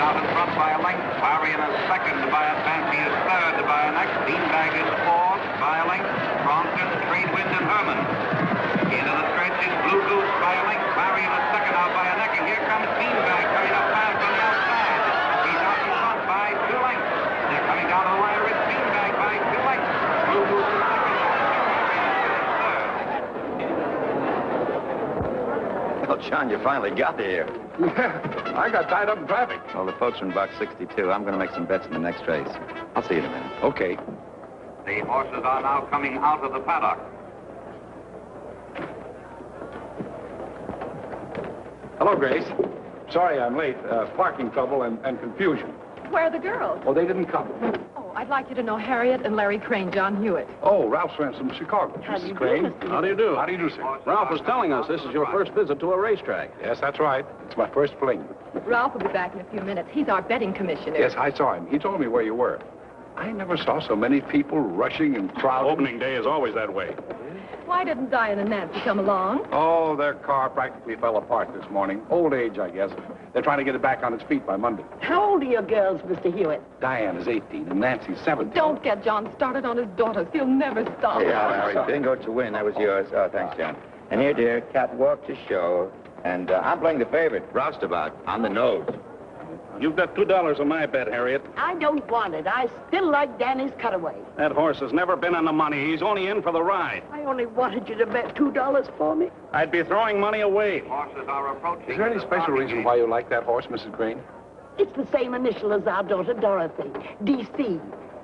out in front by a length. Barry in a second by a Fancy is third by a neck. Beanbag is fourth by a length. Crompton, Tradewind, and Herman. Into the stretch is Blue Goose by a length. Barry in a second out by a neck. And here comes Beanbag coming up fast on the outside. He's out in front by 2 lengths. They're coming down the wire. It's Beanbag by 2 lengths. Blue Goose is second. Well, John, you finally got here. Yeah, I got tied up in traffic. Well, the folks are in box 62. I'm going to make some bets in the next race. I'll see you in a minute. Okay. The horses are now coming out of the paddock. Hello, Grace. Sorry I'm late. Parking trouble and confusion. Where are the girls? Oh, they didn't come. Oh, I'd like you to know Harriet and Larry Crane, John Hewitt. Oh, Ralph's friends from Chicago. How do you do, Crane. Mr. How do you do? How do you do, sir? Ralph was telling us this is your first visit to a racetrack. Yes, that's right. It's my first fling. Ralph will be back in a few minutes. He's our betting commissioner. Yes, I saw him. He told me where you were. I never saw so many people rushing and crowding. Opening day is always that way. Why didn't Diane and Nancy come along? Oh, their car practically fell apart this morning. Old age, I guess. They're trying to get it back on its feet by Monday. How old are your girls, Mr. Hewitt? Diane is 18 and Nancy's 17. Don't get John started on his daughters. He'll never stop. Yeah, Larry, bingo to win. That was yours. Oh, thanks, John. And here, dear, catwalk to show. And I'm playing the favorite, Roustabout, on the nose. You've got $2 on my bet, Harriet. I don't want it. I still like Danny's Cutaway. That horse has never been on the money. He's only in for the ride. I only wanted you to bet $2 for me. I'd be throwing money away. Horses are approaching. Is there any special reason why you like that horse, Mrs. Crane? It's the same initial as our daughter Dorothy. D.C.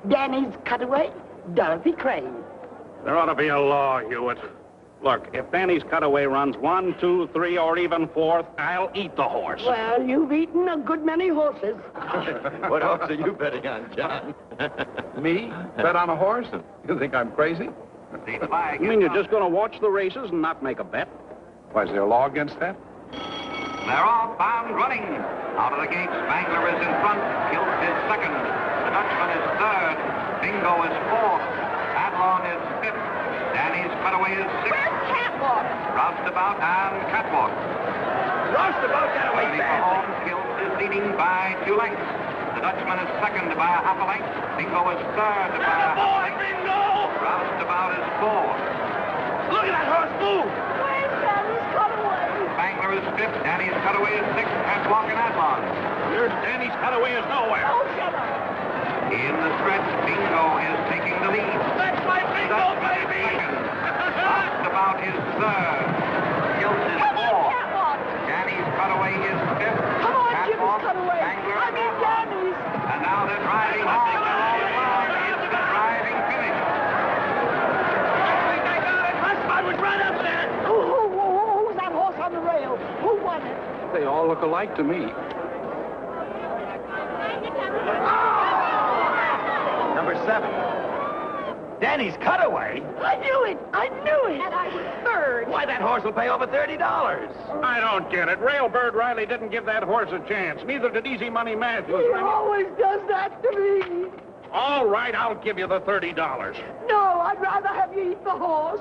Danny's Cutaway, Dorothy Crane. There ought to be a law, Hewitt. Look, if Danny's Cutaway runs 1, 2, 3, or even 4th, I'll eat the horse. Well, you've eaten a good many horses. What horse are you betting on, John? Me? Bet on a horse? You think I'm crazy? You mean you're just going to watch the races and not make a bet? Why, is there a law against that? They're off, bound, running. Out of the gate, Spangler is in front. Kilt is second. The Dutchman is third. Bingo is fourth. Adlon is fifth. Danny's Cutaway is sixth. Where's Catwalk? Roustabout and Catwalk. Roustabout got away Running for home, Kilt is leading by 2 lengths. The Dutchman is second by a half a length. Bingo is third by a half a length. Bingo! Roustabout is fourth. Look at that horse move! Where's Danny's Cutaway? Spangler is fifth. Danny's Cutaway is sixth. Catwalk and Adlon. Your Danny's Cutaway is nowhere. Oh, shut up. In the stretch, Bingo is taking the lead. That's my bingo, baby! Roustabout is third. Kilt is Come on, fourth. Catwalk. Danny's Cutaway is fifth. Come on, Jim's Catwalk, Cutaway. Spangler, I and mean Adlon. Danny's. And now they're driving home. It's the driving finish. I think I got it. My spot was right up there. Who's that horse on the rail? Who won it? They all look alike to me. Number 7. Danny's Cutaway? I knew it. I knew it. And I was third. Why, that horse will pay over $30. I don't get it. Railbird Riley didn't give that horse a chance. Neither did Easy Money Matthews. He always does that to me. All right, I'll give you the $30. No, I'd rather have you eat the horse.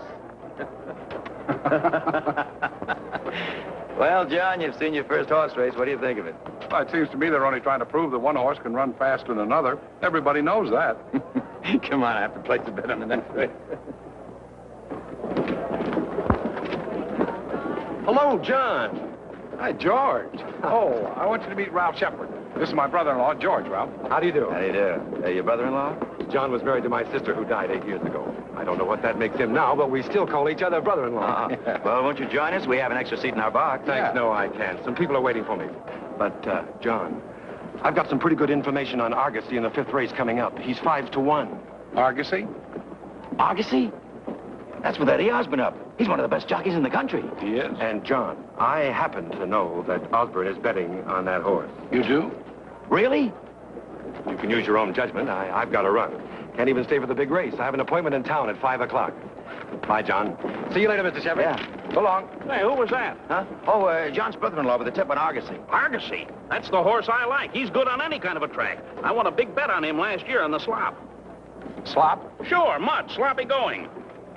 Well, John, you've seen your first horse race. What do you think of it? Well, it seems to me they're only trying to prove that one horse can run faster than another. Everybody knows that. Come on, I have to place a bet on the next race. Hello, John. Hi, George. Oh, I want you to meet Ralph Shepard. This is my brother-in-law, George, Ralph. How do you do? How do you do? Your brother-in-law? John was married to my sister who died 8 years ago. I don't know what that makes him now, but we still call each other brother-in-law. Well, won't you join us? We have an extra seat in our box. Thanks, no, I can't. Some people are waiting for me. But, John, I've got some pretty good information on Argosy in the 5th race coming up. He's 5-1. Argosy? Argosy? That's with Eddie Osborne up. He's one of the best jockeys in the country. He is. And, John, I happen to know that Osborne is betting on that horse. You do? Really? You can use your own judgment. I've got to run. Can't even stay for the big race. I have an appointment in town at 5 o'clock. Bye, John. See you later, Mr. Shepard. Yeah. So long. Hey, who was that? Huh? Oh, John's brother-in-law with the tip on Argosy. Argosy. That's the horse I like. He's good on any kind of a track. I won a big bet on him last year on the slop. Slop? Sure, mud, sloppy going.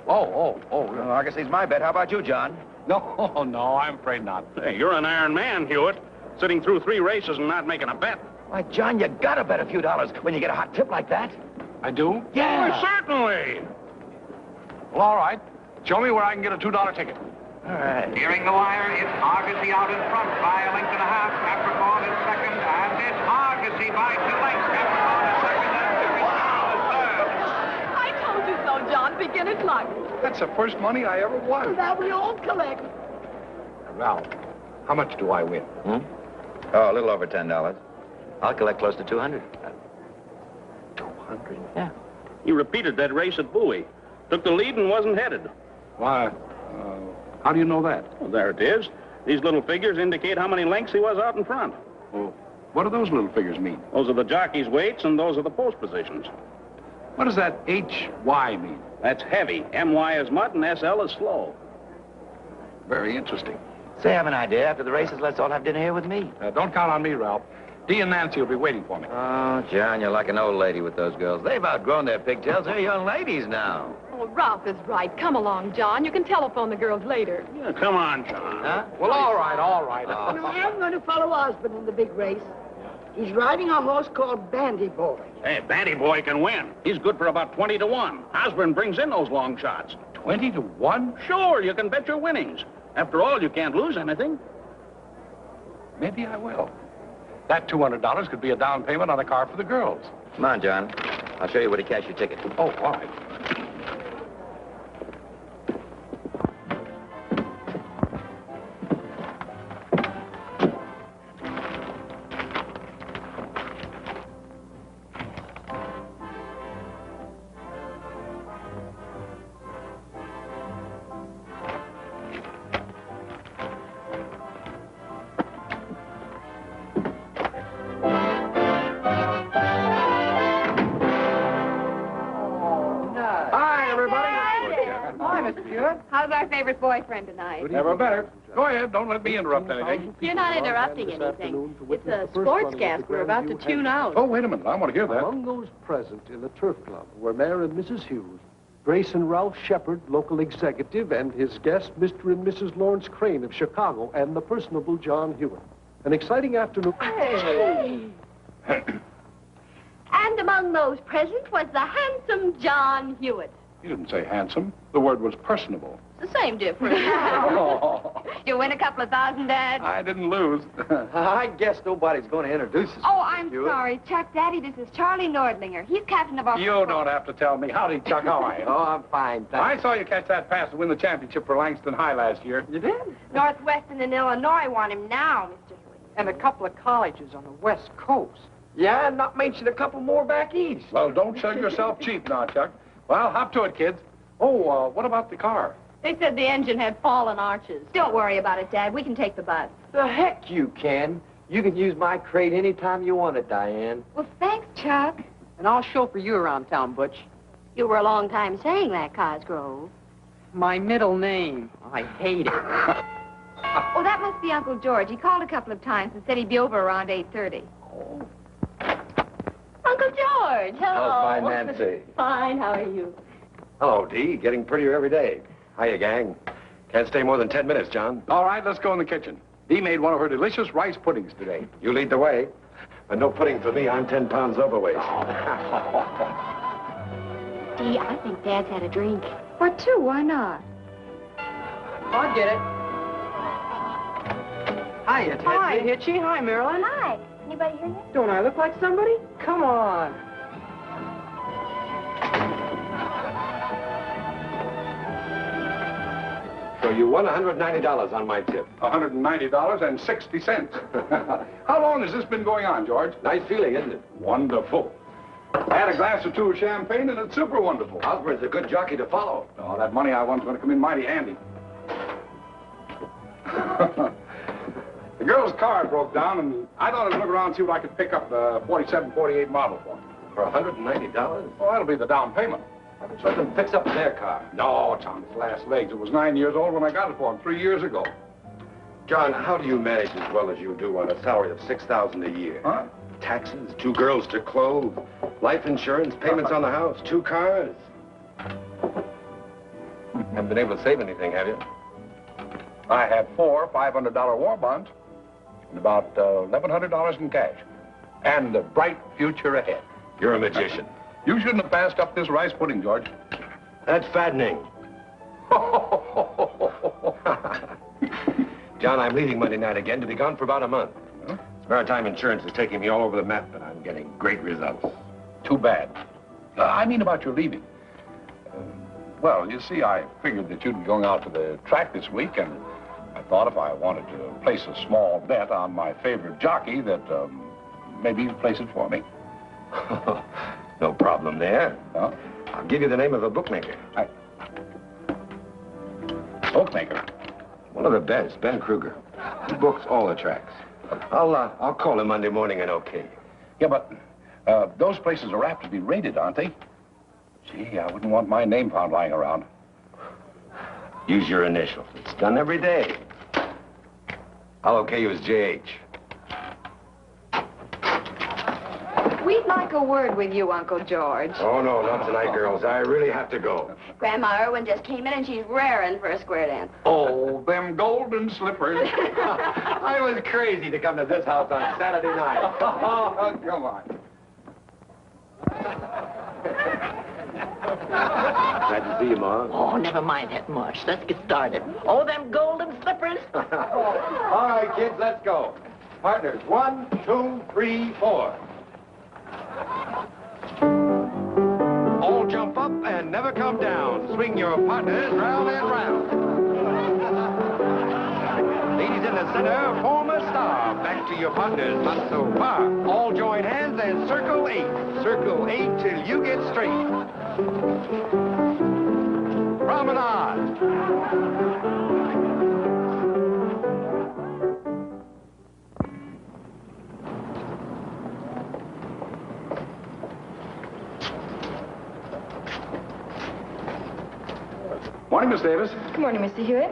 Oh. Argosy's my bet. How about you, John? No, I'm afraid not. Hey, you're an iron man, Hewitt. Sitting through 3 races and not making a bet. Why, John, you gotta bet a few dollars when you get a hot tip like that. I do? Yeah. Oh, certainly. Well, all right. Show me where I can get a $2 ticket. All right. Nearing the wire, it's Argosy out in front by a length and a half. Capricorn is second, and it's Argosy by 2 lengths. Capricorn is second, and Capricorn is third. I told you so, John. Beginner's luck. That's the first money I ever won. That we all collect. Ralph, how much do I win? Oh, a little over $10. I'll collect close to 200. 200? Yeah. He repeated that race at Bowie. Took the lead and wasn't headed. Why, how do you know that? Well, there it is. These little figures indicate how many lengths he was out in front. Well, what do those little figures mean? Those are the jockey's weights, and those are the post positions. What does that HY mean? That's heavy. MY is mud, and SL is slow. Very interesting. Say, I have an idea. After the races, let's all have dinner here with me. Don't count on me, Ralph. Dee and Nancy will be waiting for me. Oh, John, you're like an old lady with those girls. They've outgrown their pigtails. They're young ladies now. Oh, Ralph is right. Come along, John. You can telephone the girls later. Yeah, come on, John. Huh? Well, all right, all right. No, I'm going to follow Osborne in the big race. He's riding a horse called Bandy Boy. Hey, Bandy Boy can win. He's good for about 20 to 1. Osborne brings in those long shots. 20 to 1? Sure, you can bet your winnings. After all, you can't lose anything. Maybe I will. That $200 could be a down payment on a car for the girls. Come on, John. I'll show you where to cash your ticket. Oh, all right. How's our favorite boyfriend tonight? Never better. Go ahead. Don't let me interrupt anything. You're not interrupting anything. It's a sportscast. We're about to tune out. Oh, wait a minute. I want to hear that. Among those present in the Turf Club were Mayor and Mrs. Hughes, Grace and Ralph Shepard, local executive, and his guests, Mr. and Mrs. Lawrence Crane of Chicago, and the personable John Hewitt. An exciting afternoon. Hey. And among those present was the handsome John Hewitt. You didn't say handsome. The word was personable. It's the same difference. You win a couple of thousand, Dad? I didn't lose. I guess nobody's going to introduce us. Oh, I'm sorry. Chuck, Daddy, this is Charlie Nordlinger. He's captain of our... You don't have to tell me. Howdy, Chuck. How are you? Oh, I'm fine, thanks. I saw you catch that pass to win the championship for Langston High last year. You did? Northwestern and Illinois want him now, Mr. Hewitt. And a couple of colleges on the West Coast. Yeah, and not mention a couple more back east. Well, don't sell yourself cheap now, Chuck. Well, hop to it, kids. Oh, what about the car? They said the engine had fallen arches. Don't worry about it, Dad. We can take the bus. The heck you can. You can use my crate anytime you want it, Diane. Well, thanks, Chuck. And I'll chauffeur you around town, Butch. You were a long time saying that, Cosgrove. My middle name. I hate it. Oh, that must be Uncle George. He called a couple of times and said he'd be over around 8:30. Oh. Uncle George, hello. How's my Nancy? Fine, how are you? Hello, Dee. Getting prettier every day. Hiya, gang. Can't stay more than 10 minutes, John. All right, let's go in the kitchen. Dee made one of her delicious rice puddings today. You lead the way. But no pudding for me. I'm 10 pounds overweight. Dee, I think Dad's had a drink. Or two, why not? I'll get it. Hiya, Ted. Hi. Hitchy. Hi, Marilyn. Hi. Anybody here yet? Don't I look like somebody? Come on. So you won $190 on my tip. $190.60. How long has this been going on, George? Nice feeling, isn't it? Wonderful. I had a glass or two of champagne, and it's super wonderful. Osborne's a good jockey to follow. Oh, that money I won's going to come in mighty handy. The girl's car broke down, and I thought I'd look around and see what I could pick up the 47, 48 model for. For $190? Well, that'll be the down payment. Let them fix up their car. No, it's on its last legs. It was 9 years old when I got it for him 3 years ago. John, how do you manage as well as you do on a salary of $6,000 a year? Huh? Taxes, 2 girls to clothe, life insurance, payments on the house, 2 cars. Haven't been able to save anything, have you? I had 4 $500 war bonds and about $1,100 in cash. and a bright future ahead. You're a magician. You shouldn't have passed up this rice pudding, George. That's fattening. John, I'm leaving Monday night again to be gone for about a month. Huh? Maritime Insurance is taking me all over the map, and I'm getting great results. Too bad. I mean about your leaving. Well, you see, I figured that you'd be going out to the track this week, and I thought if I wanted to place a small bet on my favorite jockey that maybe you'd place it for me. No problem there. Huh? I'll give you the name of a bookmaker. Bookmaker? One of the best, Ben Kruger. He books all the tracks. I'll call him Monday morning and okay. Yeah, but those places are apt to be raided, aren't they? Gee, I wouldn't want my name found lying around. Use your initials. It's done every day. I'll okay you as JH. We'd like a word with you, Uncle George. Oh, no, not tonight, girls. I really have to go. Grandma Irwin just came in and she's raring for a square dance. Oh, them golden slippers. I was crazy to come to this house on Saturday night. Oh, come on. Glad to see you, Ma. Oh, never mind that much. Let's get started. Oh, them golden slippers. All right, kids, let's go. Partners, 1, 2, 3, 4. All jump up and never come down. Swing your partners round and round. Ladies in the center, form a star. Back to your partners, not so far. All join hands and circle 8. Circle 8 till you get straight. Promenade. Morning, Miss Davis. Good morning, Mr. Hewitt.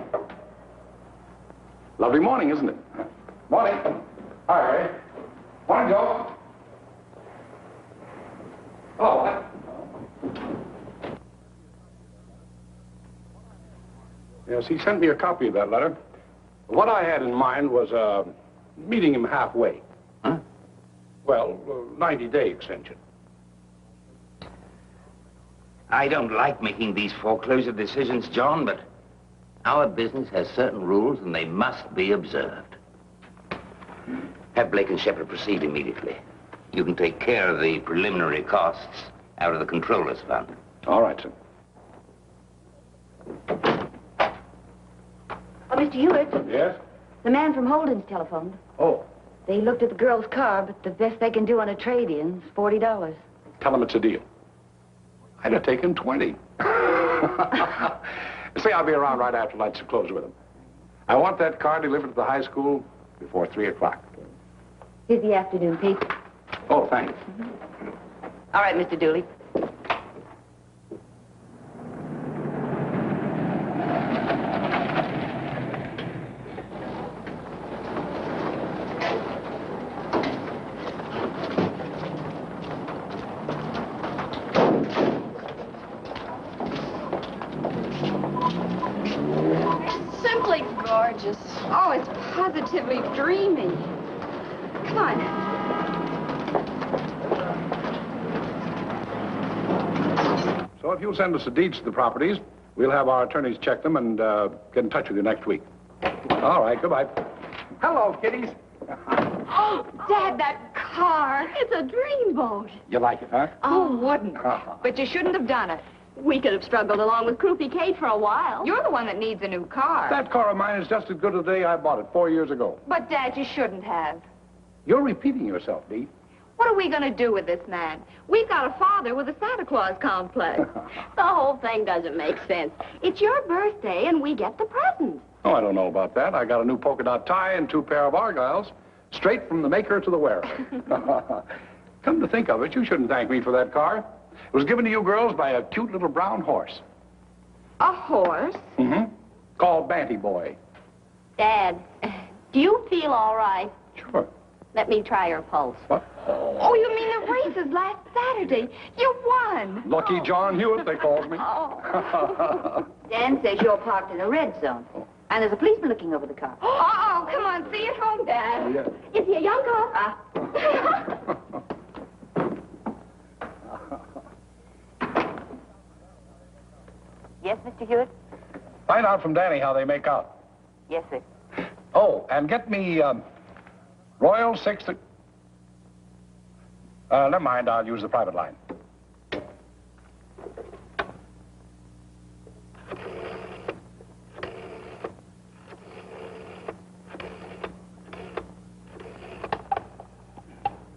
Lovely morning, isn't it? Morning. Hi, Ray. Morning, Joe. Oh. Yes, he sent me a copy of that letter. What I had in mind was meeting him halfway. Huh? Well, 90-day extension. I don't like making these foreclosure decisions, John, but our business has certain rules and they must be observed. Have Blake and Shepard proceed immediately. You can take care of the preliminary costs out of the controller's fund. All right, sir. Oh, Mr. Hewitt, Yes? the man from Holden's telephoned. Oh, They looked at the girl's car, but the best they can do on a trade-in is $40. tell him it's a deal. I'd have taken 20. Say, I'll be around right after lunch to close with him. I want that car delivered to the high school before 3 o'clock. Here's the afternoon paper. Oh, thanks. All right, Mr. Dooley. Simply gorgeous. Oh, it's positively dreamy. Come on. So if you'll send us the deeds to the properties, we'll have our attorneys check them and get in touch with you next week. All right, goodbye. Hello, kiddies. Oh, Dad, that car. It's a dreamboat. You like it, huh? Oh, wouldn't. But you shouldn't have done it. We could have struggled along with Croupy Kate for a while. You're the one that needs a new car. That car of mine is just as good as the day I bought it 4 years ago. But, Dad, you shouldn't have. You're repeating yourself, Dee. What are we going to do with this man? We've got a father with a Santa Claus complex. The whole thing doesn't make sense. It's your birthday, and we get the present. Oh, I don't know about that. I got a new polka dot tie and 2 pair of Argyles, straight from the maker to the wearer. Come to think of it, you shouldn't thank me for that car. It was given to you girls by a cute little brown horse. A horse? Mm-hmm. Called Banty Boy. Dad, do you feel all right? Sure. Let me try your pulse. What? Oh, you mean the races last Saturday? You won. Lucky John Hewitt, they called me. Dan says you're parked in a red zone. And there's a policeman looking over the car. Uh-oh. Oh, come on, see you at home, Dad. Is he a young cop? Yes, Mr. Hewitt? Find out from Danny how they make out. Yes, sir. Oh, and get me, Royal 6... never mind, I'll use the private line.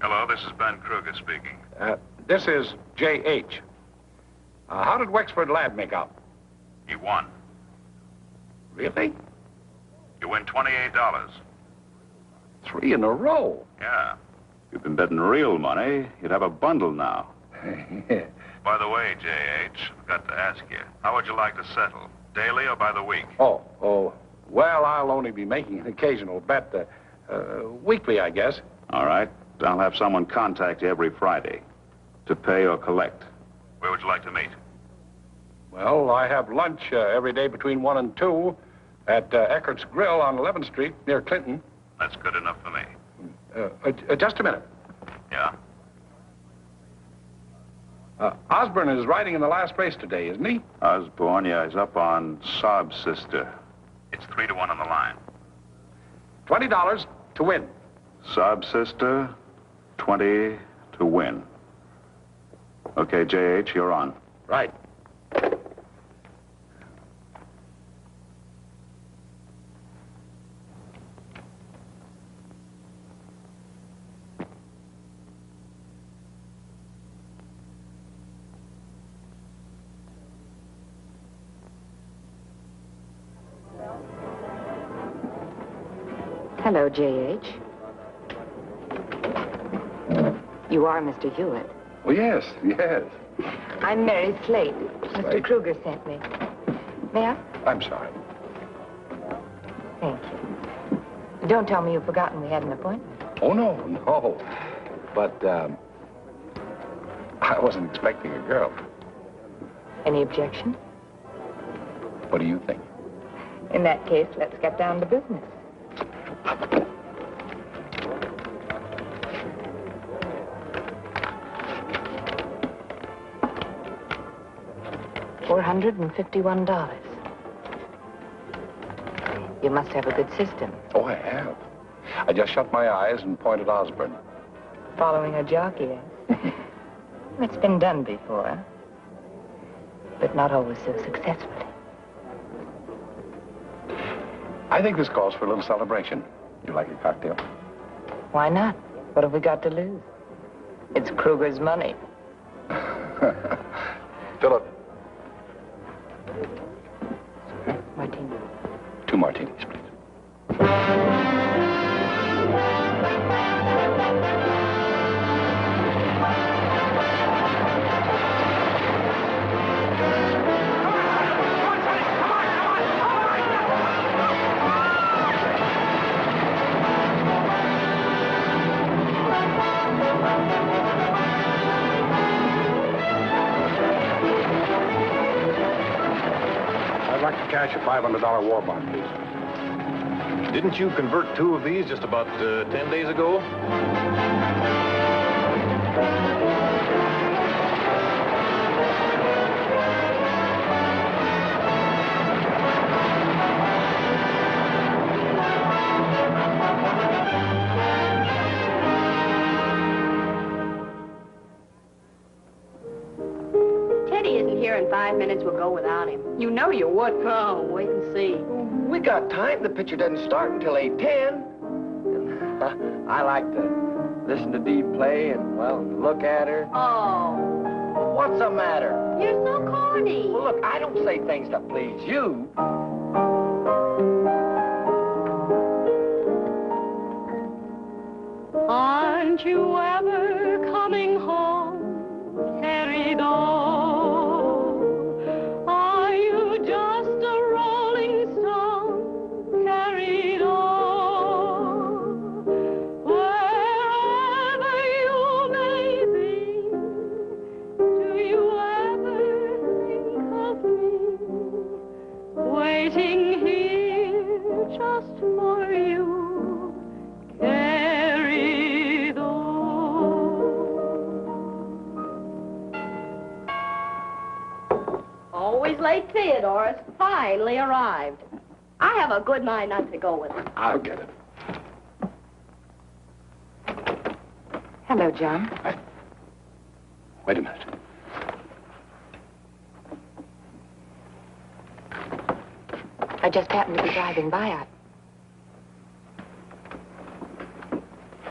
Hello, this is Ben Kruger speaking. This is J.H. How did Wexford Lad make out? He won. Really? You win $28. 3 in a row. Yeah. If you've been betting real money, you'd have a bundle now. By the way, J.H., I've got to ask you, how would you like to settle? Daily or by the week? Oh, well, I'll only be making an occasional bet, weekly, I guess. All right. I'll have someone contact you every Friday to pay or collect. Where would you like to meet? Well, I have lunch every day between 1 and 2 at Eckert's Grill on 11th Street near Clinton. That's good enough for me. Just a minute. Yeah? Osborne is riding in the last race today, isn't he? Osborne, yeah, he's up on Sob Sister. It's 3-1 on the line. $20 to win. Sob Sister, 20 to win. Okay, J.H., you're on. Right. Hello, J.H. You are Mr. Hewitt. Well, yes. I'm Mary Slate. Mr. Kruger sent me. May I? I'm sorry. Thank you. Don't tell me you've forgotten we had an appointment. Oh, no. But, I wasn't expecting a girl. Any objection? What do you think? In that case, let's get down to business. $451. You must have a good system. Oh, I have. I just shut my eyes and pointed Osborne. Following a jockey, eh? It's been done before, but not always so successfully. I think this calls for a little celebration. You like a cocktail? Why not? What have we got to lose? It's Kruger's money. Philip. Martini. 2 martinis, please. I'd like to cash a $500 war bond, please. Didn't you convert 2 of these just about 10 days ago? Teddy isn't here in 5 minutes. We'll go without him. You know you would. Oh, wait and see. We got time. The picture doesn't start until 8:10. I like to listen to Dee play and, well, look at her. Oh. What's the matter? You're so corny. Well, look, I don't say things to please you. Aren't you ever coming home, carried on? Are you just a rolling stone, carried on? Wherever you may be, do you ever think of me? for you carried on. Always late Theodore's finally arrived. I have a good mind not to go with him. I'll get it. Hello, John. Wait a minute. I just happened to be driving by.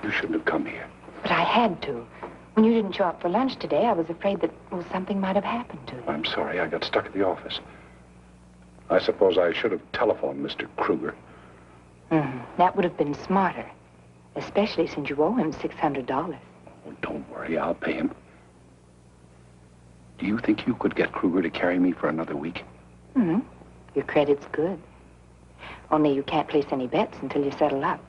You shouldn't have come here. But I had to. When you didn't show up for lunch today, I was afraid that, well, something might have happened to you. I'm sorry. I got stuck at the office. I suppose I should have telephoned Mr. Kruger. That would have been smarter, especially since you owe him $600. Oh, don't worry. I'll pay him. Do you think you could get Kruger to carry me for another week? Your credit's good. Only you can't place any bets until you settle up.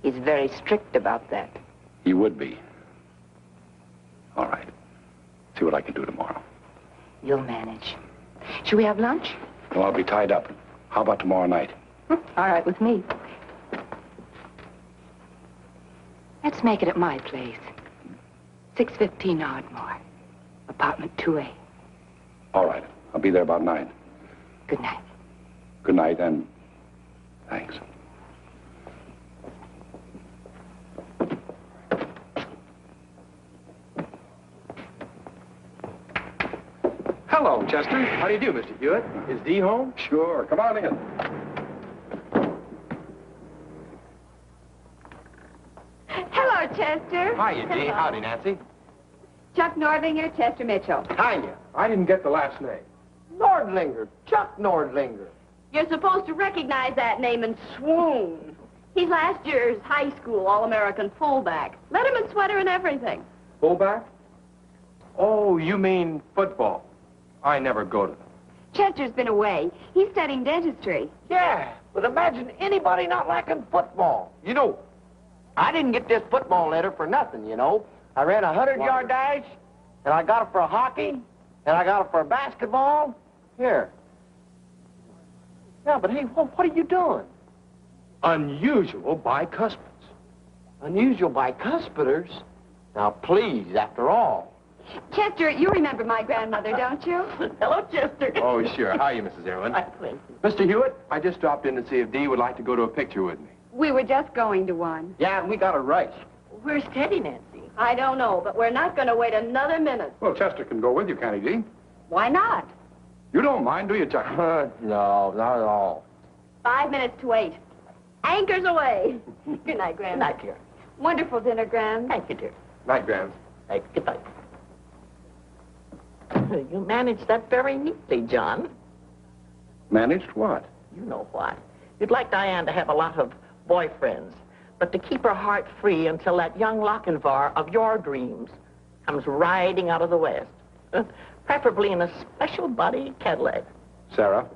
He's very strict about that. He would be. All right. See what I can do tomorrow. You'll manage. Should we have lunch? No, I'll be tied up. How about tomorrow night? All right with me. Let's make it at my place. 615 Ardmore. Apartment 2A. All right. I'll be there about 9. Good night. Good night, and thanks. Hello, Chester. How do you do, Mr. Hewitt? Is Dee home? Sure. Come on in. Hello, Chester. Hiya, Dee. Howdy, Nancy. Chuck Nordlinger, Chester Mitchell. Hiya. I didn't get the last name. Nordlinger. Chuck Nordlinger. You're supposed to recognize that name and swoon. He's last year's high school All-American fullback. Letterman sweater and everything. Fullback? Oh, you mean football. I never go to them. Chester's been away. He's studying dentistry. Yeah, but imagine anybody not liking football. You know, I didn't get this football letter for nothing, you know. I ran a 100-yard dash, and I got it for hockey, and I got it for basketball. Here. Yeah, but hey, what are you doing? Unusual bicuspids. Unusual bicuspiders? Now, please, after all. Chester, you remember my grandmother, don't you? Hello, Chester. Oh, sure. How are you, Mrs. Irwin? Mr. Hewitt, I just dropped in to see if Dee would like to go to a picture with me. We were just going to one. Yeah, and we got a race. Where's Teddy, Nancy? I don't know, but we're not going to wait another minute. Well, Chester can go with you, can't he, Dee? Why not? You don't mind, do you, Chuck? No, not at all. 5 minutes to 8. Anchors away. Good night, Graham. Good night, dear. Wonderful dinner, Graham. Thank you, dear. Night, Graham. Hey, good night. You managed that very neatly, John. Managed what? You know what. You'd like Diane to have a lot of boyfriends, but to keep her heart free until that young Lochinvar of your dreams comes riding out of the west. Preferably in a special body Cadillac. Sarah,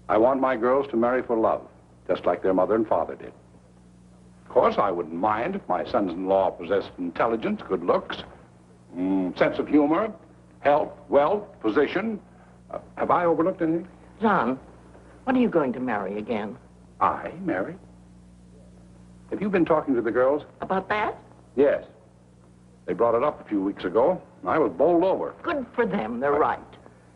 I want my girls to marry for love, just like their mother and father did. Of course, I wouldn't mind if my sons-in-law possessed intelligence, good looks, sense of humor, health, wealth, position. Have I overlooked anything? John, when are you going to marry again? I marry? Have you been talking to the girls? About that? Yes. They brought it up a few weeks ago. I was bowled over. Good for them. They're right.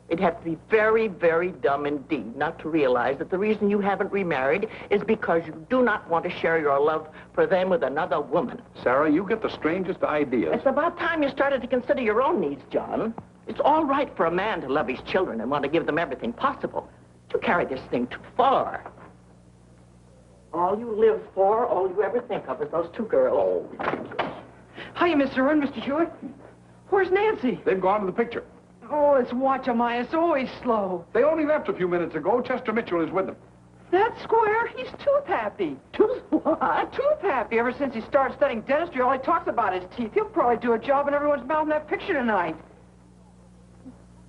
It'd have to be very, very dumb indeed not to realize that the reason you haven't remarried is because you do not want to share your love for them with another woman. Sarah, you get the strangest ideas. It's about time you started to consider your own needs, John. It's all right for a man to love his children and want to give them everything possible. You carry this thing too far. All you live for, all you ever think of is those two girls. Oh. Hiya, Mr. Irwin, Mr. Hewitt. Where's Nancy? They've gone to the picture. Oh, this watch of mine is always slow. They only left a few minutes ago. Chester Mitchell is with them. That square, he's tooth happy. Tooth what? Tooth happy. Ever since he started studying dentistry, all he talks about is teeth. He'll probably do a job in everyone's mouth in that picture tonight.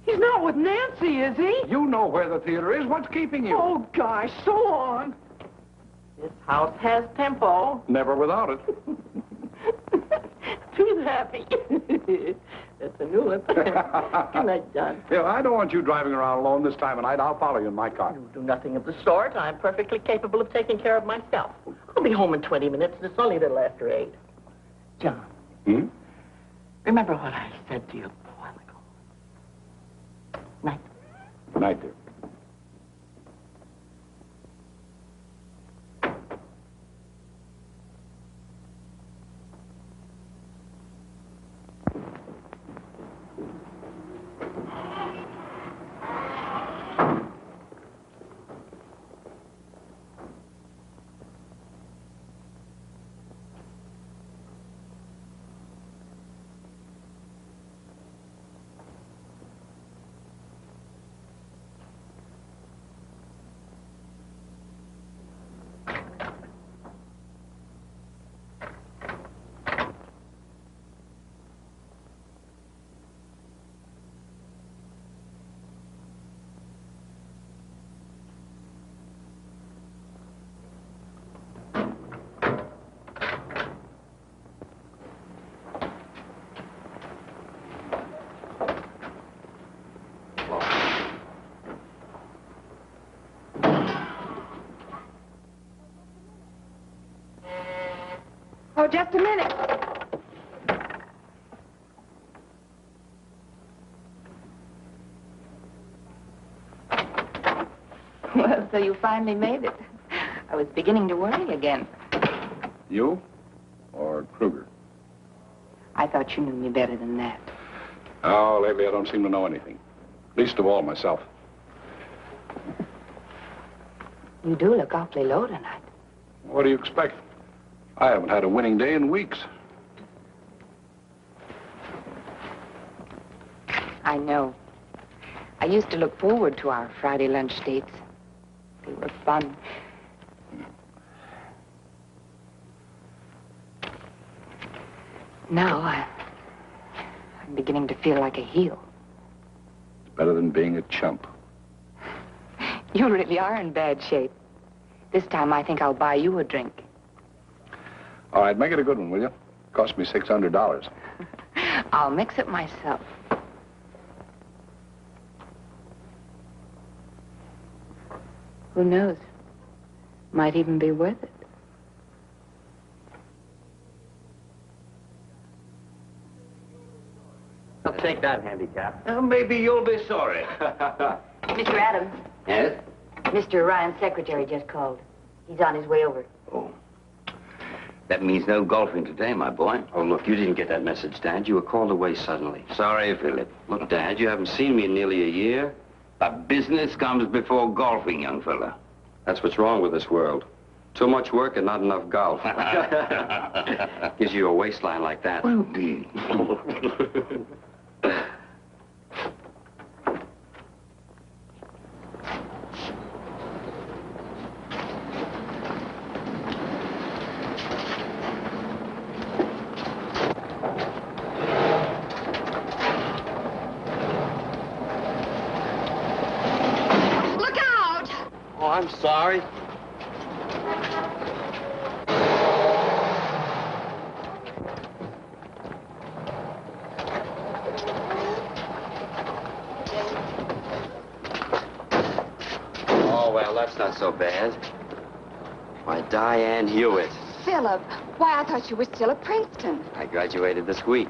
He's not with Nancy, is he? You know where the theater is. What's keeping you? Oh, gosh, so long. This house has tempo. Never without it. Tooth happy. It's a new one. Good night, John. Yeah, I don't want you driving around alone this time of night. I'll follow you in my car. You do nothing of the sort. I'm perfectly capable of taking care of myself. I'll be home in 20 minutes, and it's only a little after 8. John. Hmm? Remember what I said to you a while ago. Night. Good night, dear. Oh, just a minute. Well, so you finally made it. I was beginning to worry again. You or Kruger? I thought you knew me better than that. Oh, lately I don't seem to know anything. Least of all myself. You do look awfully low tonight. What do you expect? I haven't had a winning day in weeks. I know. I used to look forward to our Friday lunch dates. They were fun. Now, I'm beginning to feel like a heel. It's better than being a chump. You really are in bad shape. This time, I think I'll buy you a drink. All right, make it a good one, will you? Cost me $600. I'll mix it myself. Who knows? Might even be worth it. I'll take that handicap. Maybe you'll be sorry. Mr. Adams. Yes? Mr. Ryan's secretary just called. He's on his way over. Oh. That means no golfing today, my boy. Oh, look, you didn't get that message, Dad. You were called away suddenly. Sorry, Philip. Look, Dad, you haven't seen me in nearly a year. But business comes before golfing, young fella. That's what's wrong with this world. Too much work and not enough golf. Gives you a waistline like that. Well, be. I'm sorry. Oh, well, that's not so bad. Why, Diane Hewitt. Philip, why, I thought you were still at Princeton. I graduated this week.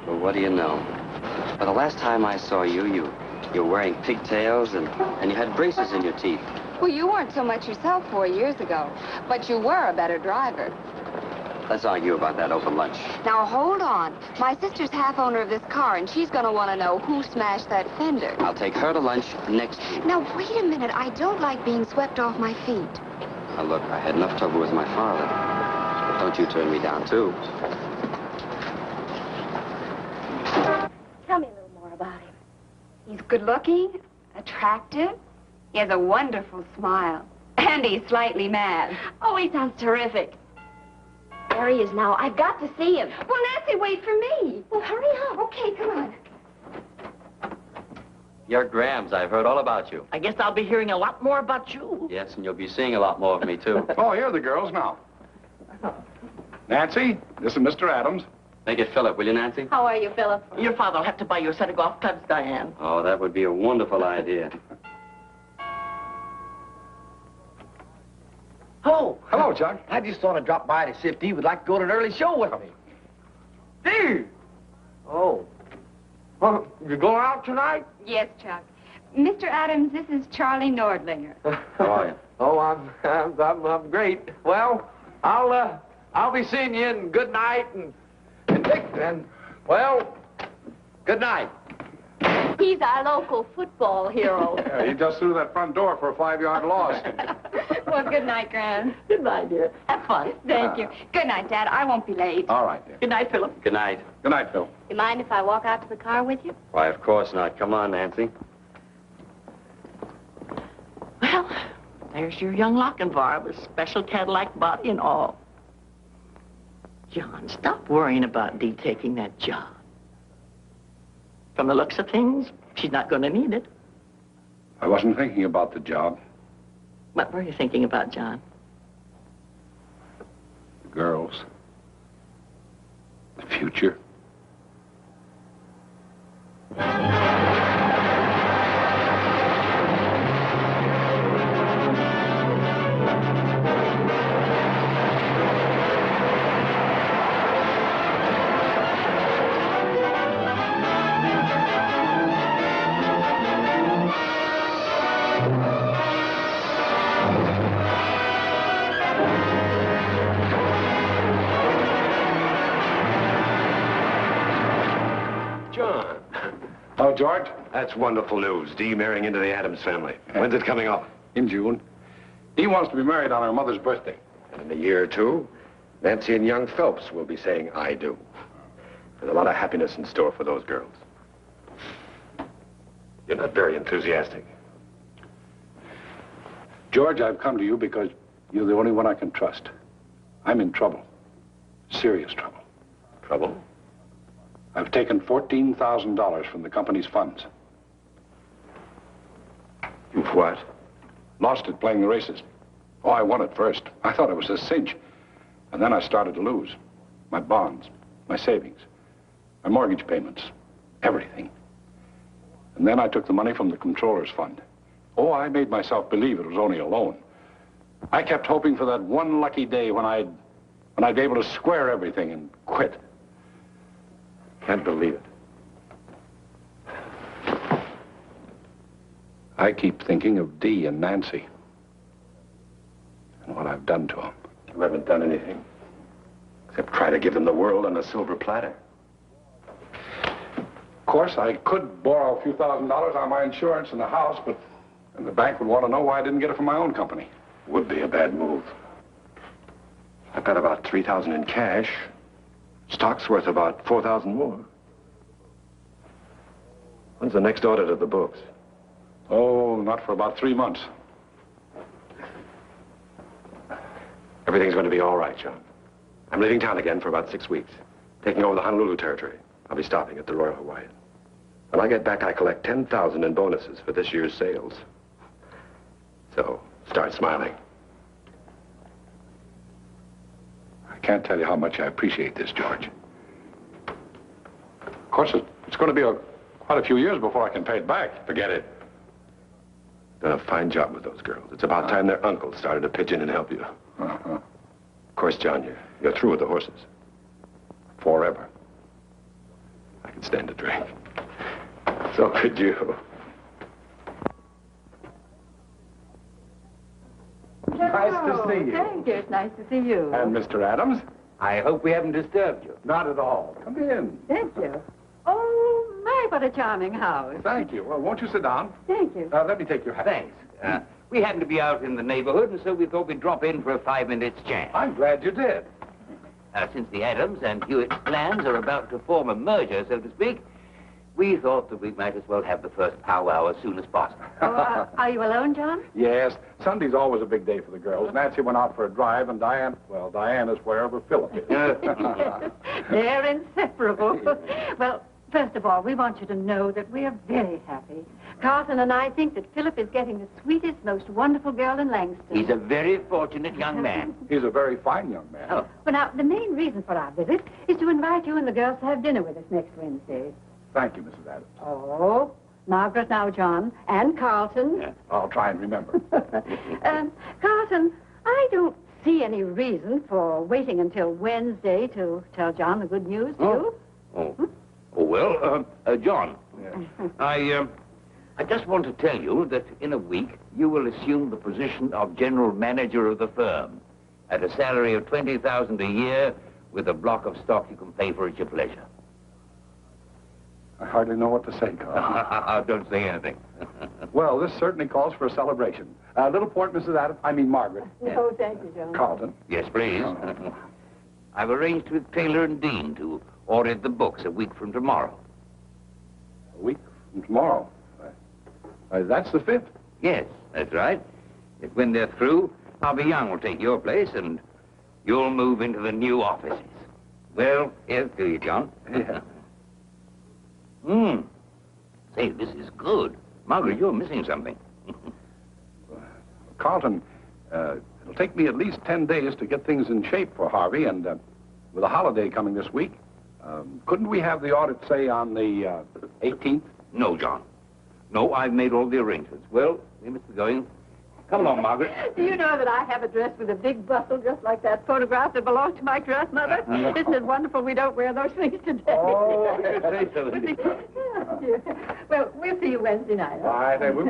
Well, what do you know? Well, the last time I saw you, you were wearing pigtails and you had braces in your teeth. Well, you weren't so much yourself 4 years ago, but you were a better driver. Let's argue about that over lunch. Now, hold on. My sister's half owner of this car, and she's going to want to know who smashed that fender. I'll take her to lunch next week. Now, wait a minute. I don't like being swept off my feet. Now, look, I had enough trouble with my father. But don't you turn me down, too. Tell me a little more about him. He's good-looking, attractive. He has a wonderful smile. And he's slightly mad. Oh, he sounds terrific. There he is now. I've got to see him. Well, Nancy, wait for me. Well, hurry up. Okay, come on. You're Grams. I've heard all about you. I guess I'll be hearing a lot more about you. Yes, and you'll be seeing a lot more of me, too. Oh, here are the girls now. Nancy, this is Mr. Adams. Make it Philip, will you, Nancy? How are you, Philip? Your father will have to buy you a set of golf clubs, Diane. Oh, that would be a wonderful idea. Oh, hello, Chuck. I just thought I'd drop by to see if Dee would like to go to an early show with me. Dee! Oh. Well, you going out tonight? Yes, Chuck. Mr. Adams, this is Charlie Nordlinger. How are you? Oh, I'm great. Well, I'll be seeing you, and good night, and Dick, and, well, good night. He's our local football hero. Yeah, he just threw that front door for a 5-yard loss. Well, good night, Gran. Good night, dear. Have fun. Thank you. Good night, Dad. I won't be late. All right, dear. Good night, Philip. Good night. Good night, Phil. You mind if I walk out to the car with you? Why, of course not. Come on, Nancy. Well, there's your young Lochinvar with special Cadillac body and all. John, stop worrying about Dee taking that job. From the looks of things, she's not going to need it. I wasn't thinking about the job. What were you thinking about, John? The girls. The future. John. Oh, George? That's wonderful news. Dee marrying into the Adams family. When's it coming off? In June. He wants to be married on her mother's birthday. And in a year or two, Nancy and young Phelps will be saying, I do. There's a lot of happiness in store for those girls. You're not very enthusiastic. George, I've come to you because you're the only one I can trust. I'm in trouble. Serious trouble. Trouble? I've taken $14,000 from the company's funds. You've what? Lost it playing the races. Oh, I won it first. I thought it was a cinch. And then I started to lose. My bonds, my savings, my mortgage payments, everything. And then I took the money from the controller's fund. Oh, I made myself believe it was only a loan. I kept hoping for that one lucky day when I'd be able to square everything and quit. Can't believe it. I keep thinking of Dee and Nancy and what I've done to them. You haven't done anything except try to give them the world on a silver platter. Of course, I could borrow a few $1,000s on my insurance and the house, but then the bank would want to know why I didn't get it from my own company. Would be a bad move. I've got about $3,000 in cash. Stock's worth about $4,000 more. When's the next audit of the books? Oh, not for about 3 months. Everything's going to be all right, John. I'm leaving town again for about 6 weeks, taking over the Honolulu territory. I'll be stopping at the Royal Hawaiian. When I get back, I collect $10,000 in bonuses for this year's sales. So, start smiling. I can't tell you how much I appreciate this, George. Of course, it's going to be quite a few years before I can pay it back. Forget it. Done a fine job with those girls. It's about time their uncle started to pitch in and help you. Of course, John, you're through with the horses. Forever. I could stand a drink. So could you. Nice to see you. Thank you. It's nice to see you. And Mr. Adams? I hope we haven't disturbed you. Not at all. Come in. Thank you. Oh, my, what a charming house. Thank you. Well, won't you sit down? Thank you. Let me take your hat. Thanks. We happened to be out in the neighborhood, and so we thought we'd drop in for a 5-minute chat. I'm glad you did. Since the Adams and Hewitt plans are about to form a merger, so to speak, we thought that we might as well have the first powwow as soon as possible. Oh, are you alone, John? Yes. Sunday's always a big day for the girls. Nancy went out for a drive, and Diane is wherever Philip is. They're inseparable. Well, First of all, we want you to know that we are very happy. Carlton and I think that Philip is getting the sweetest, most wonderful girl in Langston. He's a very fortunate young man. He's a very fine young man. Oh. Well, now, the main reason for our visit is to invite you and the girls to have dinner with us next Wednesday. Thank you, Mrs. Adams. Oh, Margaret now, John, and Carlton. Yeah, I'll try and remember. Carlton, I don't see any reason for waiting until Wednesday to tell John the good news, do you? Oh, well, John, I just want to tell you that in a week you will assume the position of general manager of the firm at a salary of $20,000 a year with a block of stock you can pay for at your pleasure. I hardly know what to say, Carl. Don't say anything. Well, this certainly calls for a celebration. Little port, Mrs. Adams. I mean, Margaret. No, thank you, John. Carlton. Yes, please. I've arranged with Taylor and Dean to order the books a week from tomorrow. A week from tomorrow? That's the 5th? Yes, that's right. If when they're through, Harvey Young will take your place and you'll move into the new offices. Well, here's to you, John. Yeah. Say, this is good. Margaret, you're missing something. Carlton, it'll take me at least 10 days to get things in shape for Harvey, and with a holiday coming this week, couldn't we have the audit, say, on the 18th? No, John. No, I've made all the arrangements. Well, we must be going. Come along, Margaret. Do you know that I have a dress with a big bustle just like that photograph that belonged to my dress, Mother? Isn't it wonderful we don't wear those things today? Oh, say so. Dear. Well, we'll see you Wednesday night. All right, I will.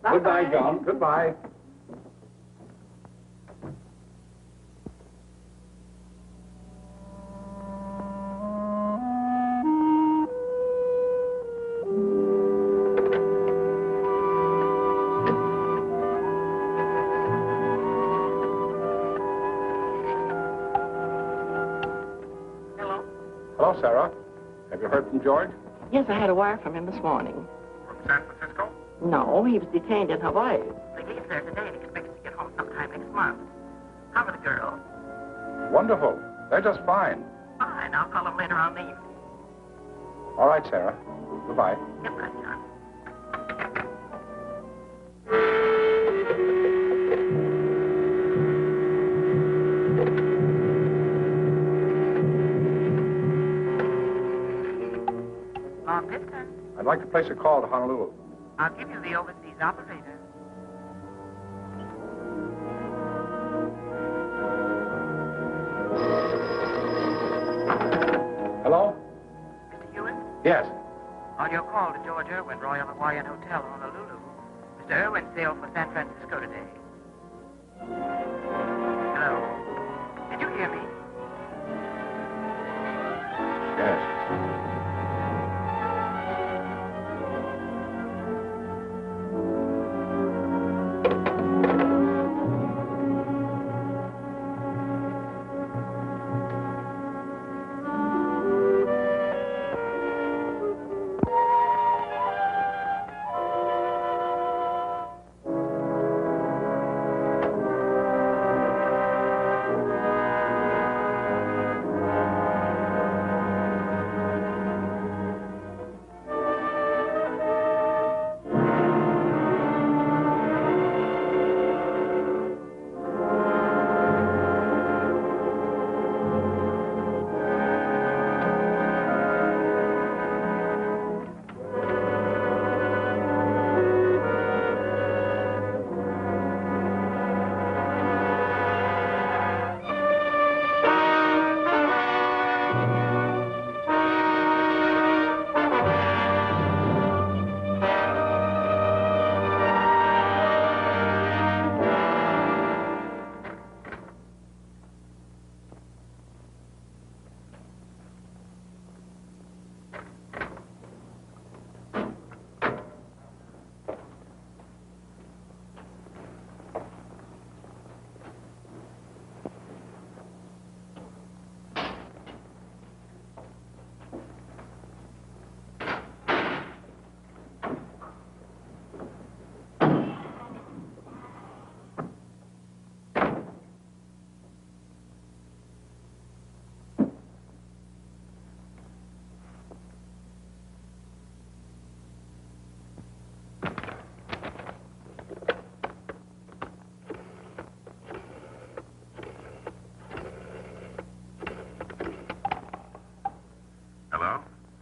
Goodbye, John. Goodbye. Hello, Sarah. Have you heard from George? Yes, I had a wire from him this morning. From San Francisco? No, he was detained in Hawaii. But he's there today and expects to get home sometime next month. How are the girls? Wonderful. They're just fine. Fine. I'll call them later on in the evening. All right, Sarah. Goodbye. Goodbye, John. Long distance. I'd like to place a call to Honolulu. I'll give you the overseas operator. Hello? Mr. Hewitt? Yes. On your call to George Irwin, Royal Hawaiian Hotel, Honolulu. Mr. Irwin sailed for San Francisco today. Hello? Did you hear me? Yes.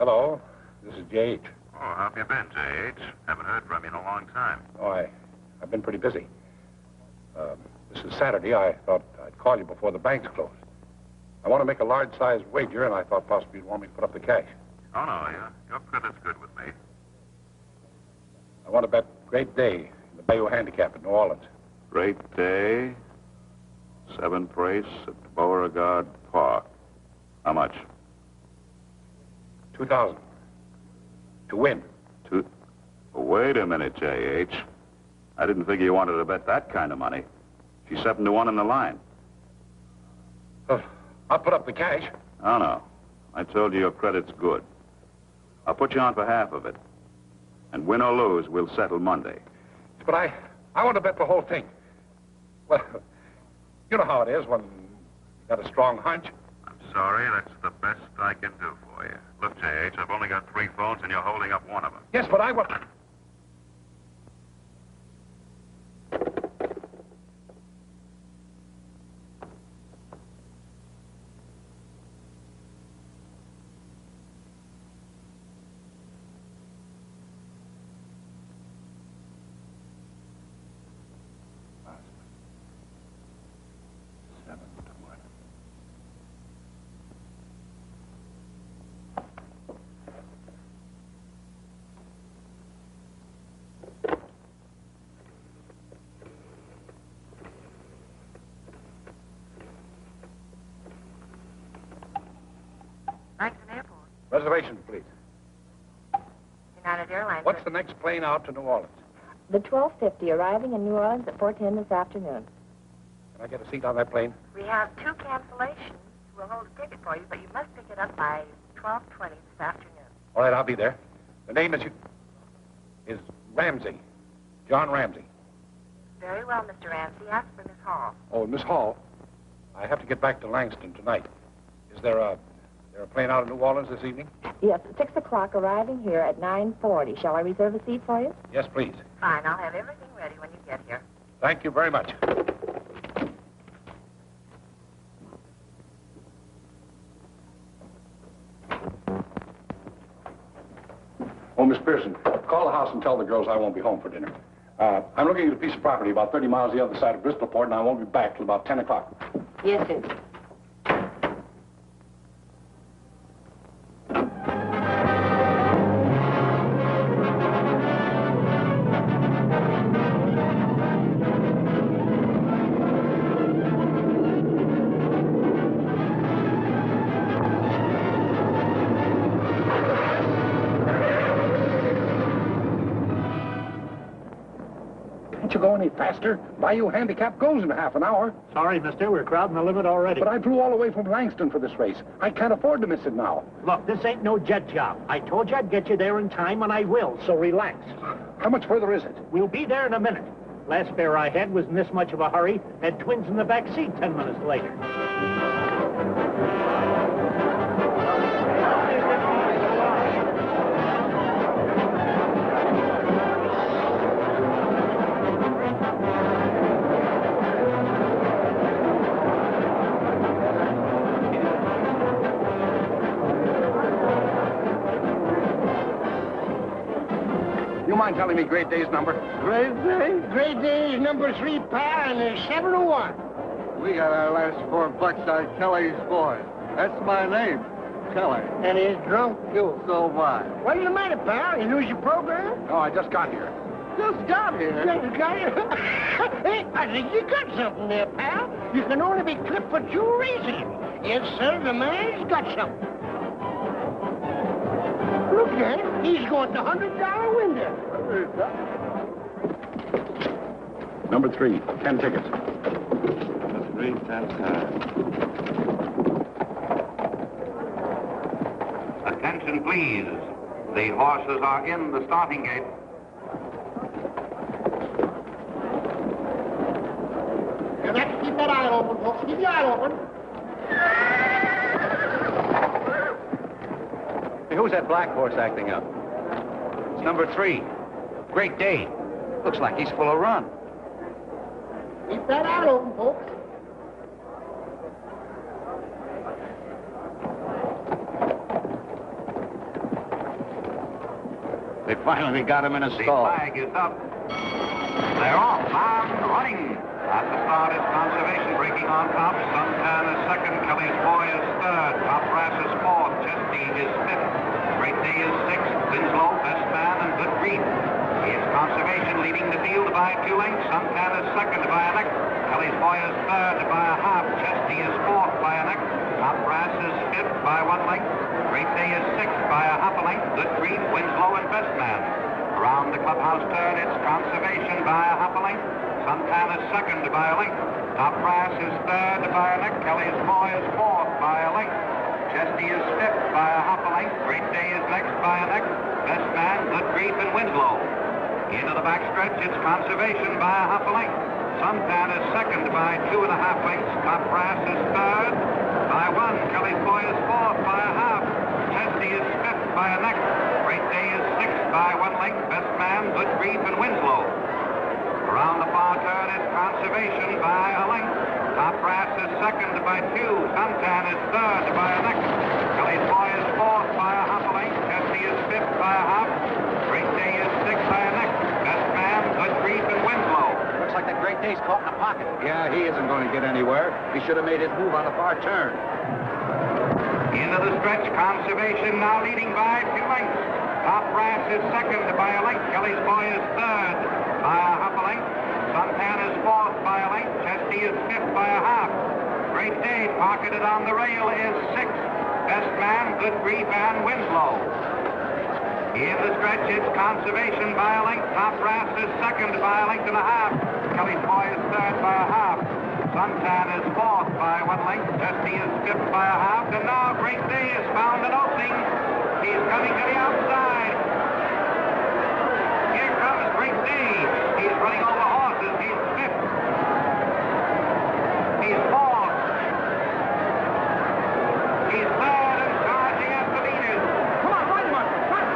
Hello, this is J.H. Oh, how have you been, J.H.? Haven't heard from you in a long time. Oh, I've been pretty busy. This is Saturday. I thought I'd call you before the banks close. I want to make a large-sized wager, and I thought possibly you'd want me to put up the cash. Oh, no, your credit's good with me. I want to bet Great Day in the Bayou Handicap in New Orleans. Great Day, 7th race at Beauregard Park. How much? 2,000. To win. Wait a minute, J.H. I didn't figure you wanted to bet that kind of money. She's 7-1 in the line. I'll put up the cash. Oh, no. I told you your credit's good. I'll put you on for half of it. And win or lose, we'll settle Monday. But I want to bet the whole thing. Well, you know how it is when you got a strong hunch. I'm sorry, that's the best I can do for you. Look, J.H., I've only got 3 phones, and you're holding up one of them. Yes, but I want... Langston Airport. Reservation, please. United Airlines. What's the next plane out to New Orleans? The 12:50 arriving in New Orleans at 4:10 this afternoon. Can I get a seat on that plane? We have 2 cancellations. We'll hold a ticket for you, but you must pick it up by 12:20 this afternoon. All right, I'll be there. The name is Ramsey. John Ramsey. Very well, Mr. Ramsey. Ask for Miss Hall. Oh, Miss Hall, I have to get back to Langston tonight. Is there a plane out of New Orleans this evening? Yes, 6 o'clock arriving here at 9:40. Shall I reserve a seat for you? Yes, please. Fine. I'll have everything ready when you get here. Thank you very much. Oh, Miss Pearson, call the house and tell the girls I won't be home for dinner. I'm looking at a piece of property about 30 miles the other side of Bristolport, and I won't be back till about 10 o'clock. Yes, sir. Can't you go any faster? Bayou Handicap goes in half an hour. Sorry, mister, we're crowding the limit already. But I flew all the way from Langston for this race. I can't afford to miss it now. Look, this ain't no jet job. I told you I'd get you there in time, and I will, so relax. How much further is it? We'll be there in a minute. Last fare I had was in this much of a hurry. Had twins in the back seat 10 minutes later. You mind telling me Great Day's number? Great Day is number 3, pal, and there's 7-1. We got our last $4 on Kelly's boy. That's my name, Kelly. And he's drunk, too. So am I. What's the matter, pal? You lose your program? No, I just got here. Just got here. Just got here? Hey, I think you got something there, pal. You can only be clipped for 2 reasons. Yes, sir, the man's got something. Look at him. He's going to $100 window. Number 3, 10 tickets. Number 3, 10 times. Attention, please. The horses are in the starting gate. And let's keep that eye open, folks. Keep your eye open. Hey, who's that black horse acting up? It's number 3. Great Day. Looks like he's full of run. Keep that eye open, folks. They finally got him in a stall. The flag is up. They're off. Bound, running. At the start is Conservation breaking on top. Suntan is second. Kelly's Boy is third. Top Brass is fourth. Chesty is fifth. Great Day is sixth. Winslow, Best Man, and Good Grief. It's Conservation leading the field by 2 lengths. Suntan is second by a neck. Kelly's Boy is third by a half. Chesty is fourth by a neck. Top Brass is fifth by 1 length. Great Day is sixth by a half a length. Good Grief, Winslow, and Best Man. Around the clubhouse turn, it's Conservation by a half a length. Suntan is second by a length. Top Brass is third by a neck. Kelly's Boy is fourth by a length. Chesty is fifth by a half a length. Great Day is next by a neck. Best Man, Good Grief, and Winslow. Into the backstretch, it's Conservation by a half a length. Suntan is second by 2.5 lengths. Top Brass is third by 1. Kelly's Boy is fourth by a half. Chesty is fifth by a neck. Great Day is sixth by 1 length. Best Man, Good Grief, and Winslow. Around the far turn, it's Conservation by a length. Top Brass is second by 2. Suntan is third by a neck. Kelly's Boy is fourth by a half a length. Chesty is fifth by a half. Great Day is sixth by a neck. Best Man, Good Grief, and Winslow. Looks like the Great Day's caught in a pocket. Yeah, he isn't going to get anywhere. He should have made his move on the far turn. Into the stretch, Conservation now leading by 2 lengths. Top Brass is second by a length. Kelly's Boy is third by a half a length. Suntan is fourth by a length. Chesty is fifth by a half. Great Day, pocketed on the rail, is sixth. Best Man, Good Grief, and Winslow. In the stretch, it's Conservation by a length. Top Brass is second by a length and a half. Kelly's Boy is third by a half. Suntan is fourth by 1 length. Chesty is fifth by a half. And now Great Day has found an opening. He's coming to the outside. Here comes Great Day. He's running over horses. He's fifth. He's fourth. He's third and charging at the leaders. Come on, run, Mark. Run.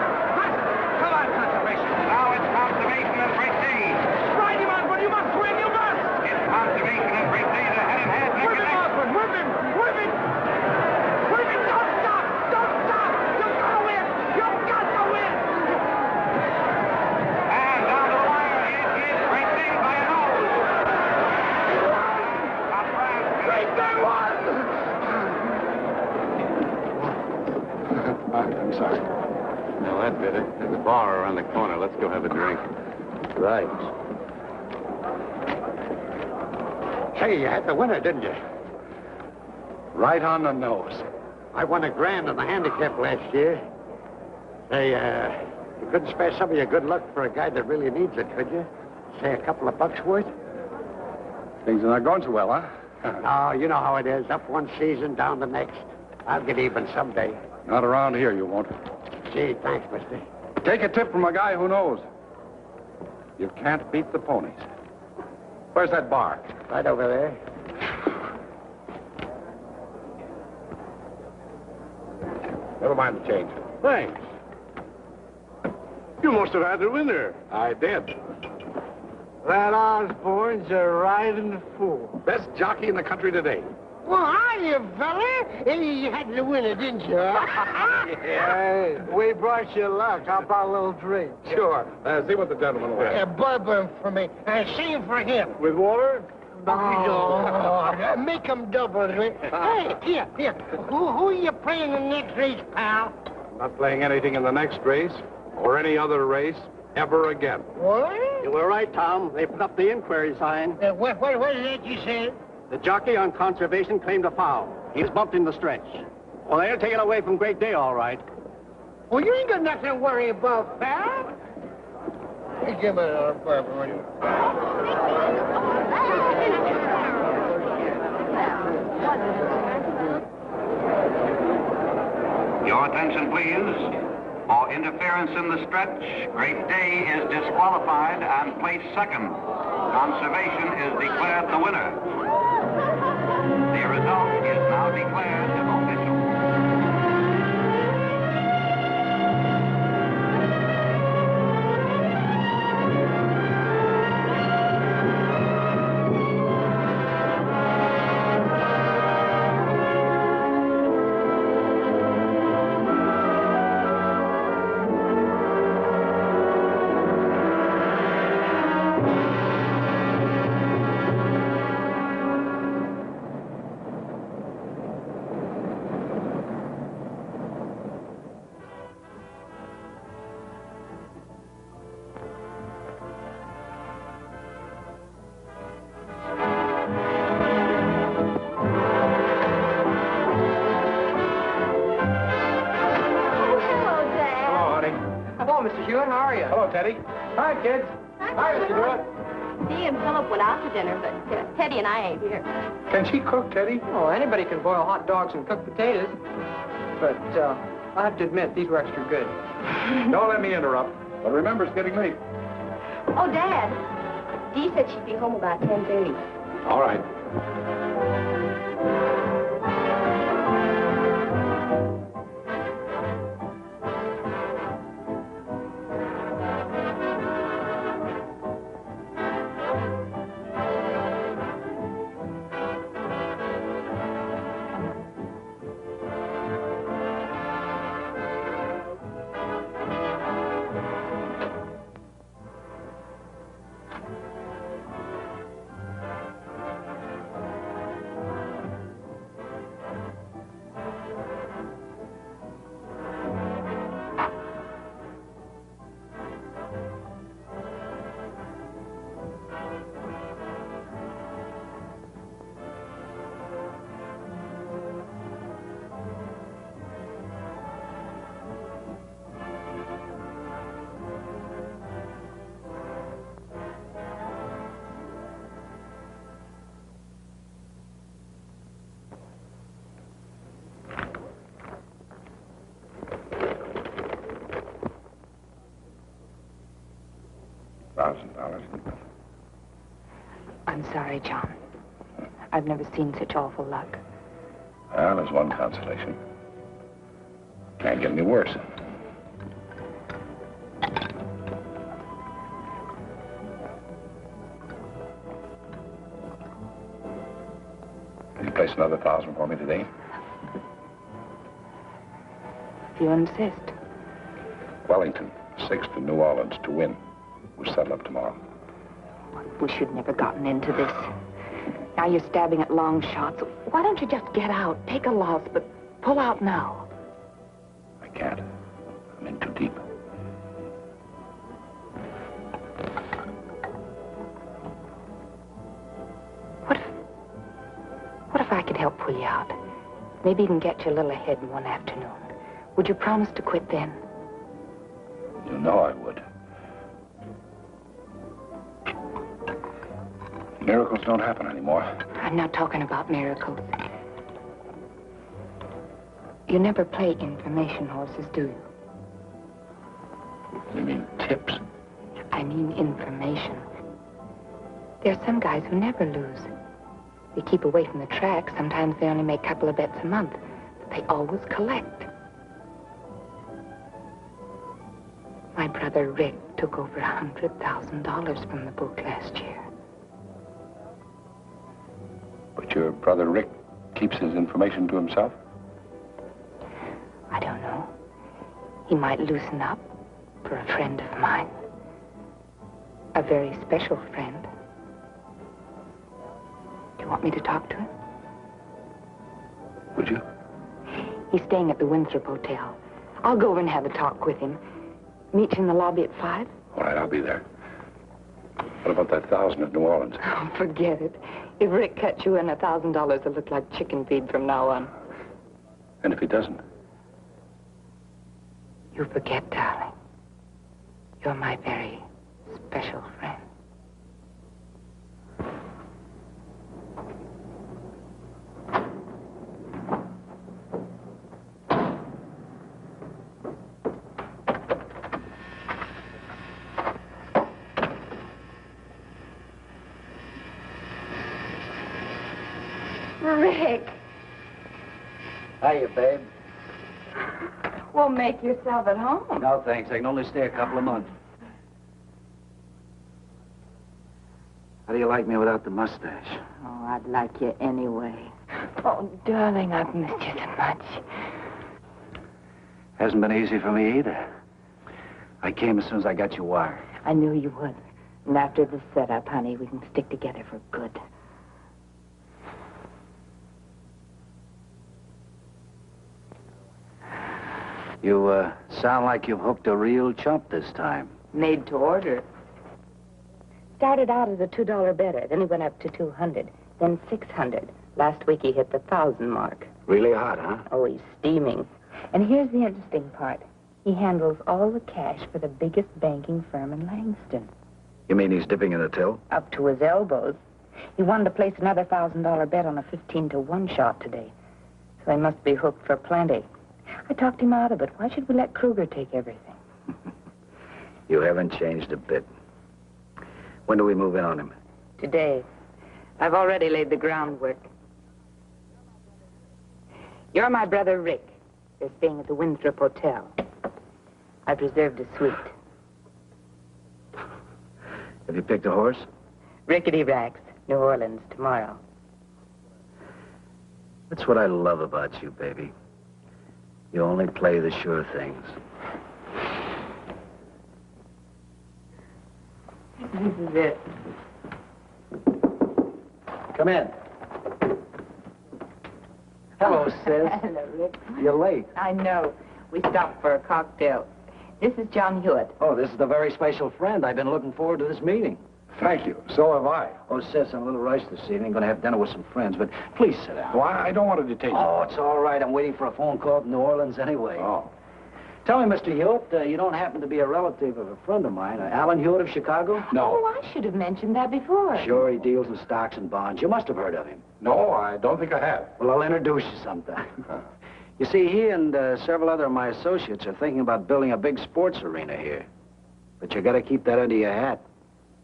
Come on, Conservation. Now it's Conservation and Great Day. Ride him on, but you must win, you must. It's Conservation and Great Day. They're head and head, neck and neck. Whip him. Don't stop. You've got to win. And down to the wire, it is Great Day by a nose. Great Day won. I'm sorry. Well, that did it. There's a bar around the corner. Let's go have a drink. Right. Hey, you had the winner, didn't you? Right on the nose. I won $1,000 in the handicap last year. Say, you couldn't spare some of your good luck for a guy that really needs it, could you? Say a couple of bucks worth? Things are not going so well, huh? Oh, you know how it is. Up one season, down the next. I'll get even someday. Not around here, you won't. Gee, thanks, mister. Take a tip from a guy who knows. You can't beat the ponies. Where's that bar? Right over there. Never mind the change. Thanks. You must have had the winner. I did. That Osborne's a riding fool. Best jockey in the country today. Well, hiya, fella. You had the winner, didn't you? Hey, we brought you luck. How about a little drink? Sure. See what the gentleman wants. Bourbon for me. Same for him. With water? Oh, make him double drink. Hey, here. Who are you playing the next race, pal? I'm not playing anything in the next race or any other race ever again. What? You were right, Tom. They put up the inquiry sign. What is that you said? The jockey on Conservation claimed a foul. He's bumped in the stretch. Well, they'll take it away from Great Day, all right. Well, you ain't got nothing to worry about, pal. Hey, give me another bourbon, will you? Your attention, please. For interference in the stretch, Great Day is disqualified and placed second. Conservation is declared the winner. The result is now declared official. Hewitt. How are you? Hello, Teddy. Hi, kids. Hi, Mr. Hewitt. He and Philip went out to dinner, but Teddy and I ain't here. Can she cook, Teddy? Oh, anybody can boil hot dogs and cook potatoes. But I have to admit, these were extra good. Don't let me interrupt. But remember, it's getting late. Oh, Dad. Dee said she'd be home about 10:30. All right. $1,000. I'm sorry, John. I've never seen such awful luck. Well, there's one consolation. Can't get any worse. Can you place another 1,000 for me today? If you insist. Wellington, 6th to New Orleans to win. We'll settle up tomorrow. We should never gotten into this. Now you're stabbing at long shots. Why don't you just get out? Take a loss, but pull out now. I can't. I'm in too deep. What if I could help pull you out? Maybe even get you a little ahead in one afternoon. Would you promise to quit then? You know I would. Miracles don't happen anymore. I'm not talking about miracles. You never play information horses, do you? You mean tips? I mean information. There are some guys who never lose. They keep away from the track. Sometimes they only make a couple of bets a month. But they always collect. My brother Rick took over $100,000 from the book last year. But your brother Rick keeps his information to himself? I don't know. He might loosen up for a friend of mine. A very special friend. Do you want me to talk to him? Would you? He's staying at the Windsor Hotel. I'll go over and have a talk with him. Meet you in the lobby at 5? All right, I'll be there. What about that 1,000 at New Orleans? Oh, forget it. If Rick cuts you in, $1,000 will look like chicken feed from now on. And if he doesn't? You forget, darling. You're my very special friend. Rick. Hiya, babe. Well, make yourself at home. No, thanks. I can only stay a couple of months. How do you like me without the mustache? Oh, I'd like you anyway. Oh, darling, I've missed you so much. Hasn't been easy for me either. I came as soon as I got your wire. I knew you would. And after the setup, honey, we can stick together for good. You, sound like you've hooked a real chump this time. Made to order. Started out as a $2 bettor, then he went up to 200, then 600. Last week he hit the 1,000 mark. Really hot, huh? Oh, he's steaming. And here's the interesting part. He handles all the cash for the biggest banking firm in Langston. You mean he's dipping in the till? Up to his elbows. He wanted to place another $1,000 bet on a 15-to-1 shot today. So he must be hooked for plenty. I talked him out of it. Why should we let Kruger take everything? You haven't changed a bit. When do we move in on him? Today. I've already laid the groundwork. You're my brother Rick. They're staying at the Windsor Hotel. I've reserved a suite. Have you picked a horse? Rickety Racks, New Orleans, tomorrow. That's what I love about you, baby. You only play the sure things. This is it. Come in. Hello, sis. Hello, Rick. You're late. I know. We stopped for a cocktail. This is John Hewitt. Oh, this is a very special friend. I've been looking forward to this meeting. Thank you. So have I. Oh, sis, I'm a little rushed this evening. Going to have dinner with some friends, but please sit down. Well, I don't want to detain you. Oh, it's all right. I'm waiting for a phone call from New Orleans anyway. Oh. Tell me, Mr. Hewitt, you don't happen to be a relative of a friend of mine, Alan Hewitt of Chicago? No. Oh, I should have mentioned that before. Sure, he deals in stocks and bonds. You must have heard of him. No, I don't think I have. Well, I'll introduce you sometime. You see, he and several other of my associates are thinking about building a big sports arena here. But you got to keep that under your hat.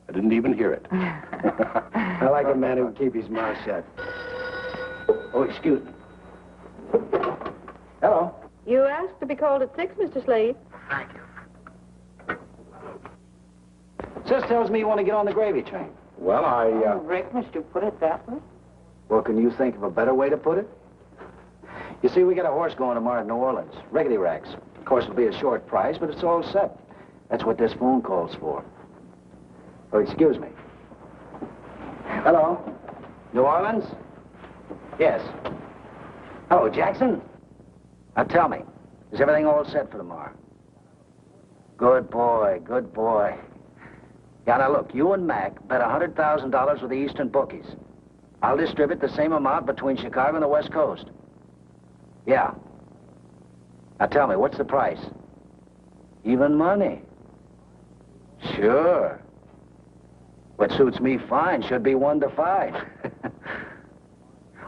I didn't even hear it. I like a man who can keep his mouth shut. Oh, excuse me. Hello. You asked to be called at 6, Mr. Slade. Thank you. Sis tells me you want to get on the gravy train. Well, Oh, Rick, must you put it that way? Well, can you think of a better way to put it? You see, we got a horse going tomorrow in New Orleans. Rickety Racks. Of course, it'll be a short price, but it's all set. That's what this phone call's for. Oh, excuse me. Hello? New Orleans? Yes. Hello, Jackson? Now, tell me, is everything all set for tomorrow? Good boy, good boy. Yeah, now look, you and Mac bet $100,000 with the Eastern bookies. I'll distribute the same amount between Chicago and the West Coast. Yeah. Now tell me, what's the price? Even money. Sure. What suits me fine should be 1 to 5.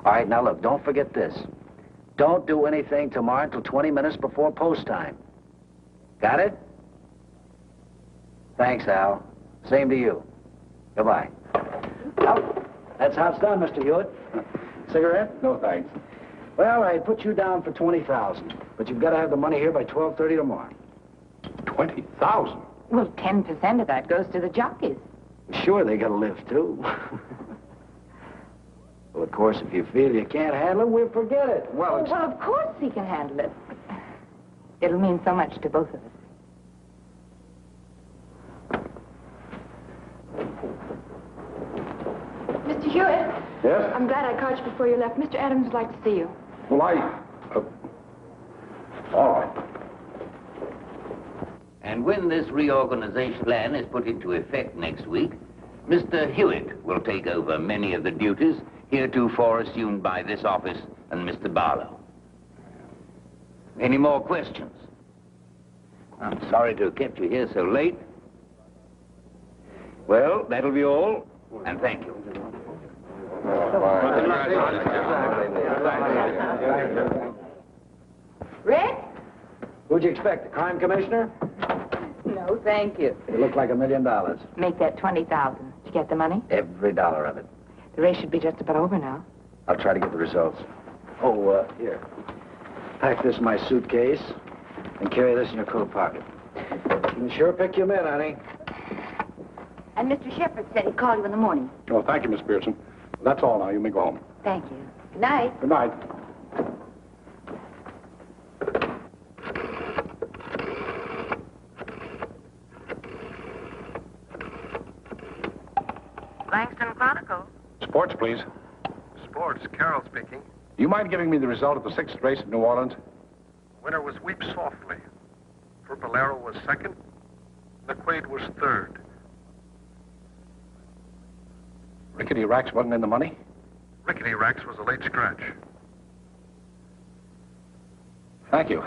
All right, now look, don't forget this. Don't do anything tomorrow until 20 minutes before post time. Got it? Thanks, Al. Same to you. Goodbye. Well, that's how it's done, Mr. Hewitt. Cigarette? No, thanks. Well, I put you down for 20,000, but you've got to have the money here by 12:30 tomorrow. 20,000? Well, 10% of that goes to the jockeys. Sure, they got to live, too. Well, of course, if you feel you can't handle it, we'll forget it. Well, of course he can handle it. It'll mean so much to both of us. Mr. Hewitt. Yes? I'm glad I caught you before you left. Mr. Adams would like to see you. Well, all right. And when this reorganization plan is put into effect next week, Mr. Hewitt will take over many of the duties heretofore assumed by this office and Mr. Barlow. Any more questions? I'm sorry to have kept you here so late. Well, that'll be all, and thank you. Rick? Who'd you expect, the crime commissioner? No, thank you. It looked like $1 million. Make that 20,000. Did you get the money? Every dollar of it. The race should be just about over now. I'll try to get the results. Oh, here. Pack this in my suitcase and carry this in your coat pocket. You can sure pick your men, honey. And Mr. Shepard said he'd call you in the morning. Oh, thank you, Miss Pearson. That's all now. You may go home. Thank you. Good night. Good night. Langston Chronicle. Sports, please. Sports, Carroll speaking. Do you mind giving me the result of the 6th race at New Orleans? Winner was Weep Softly. Purpolero was second. McQuaid was third. Rickety Racks wasn't in the money? Rickety Racks was a late scratch. Thank you.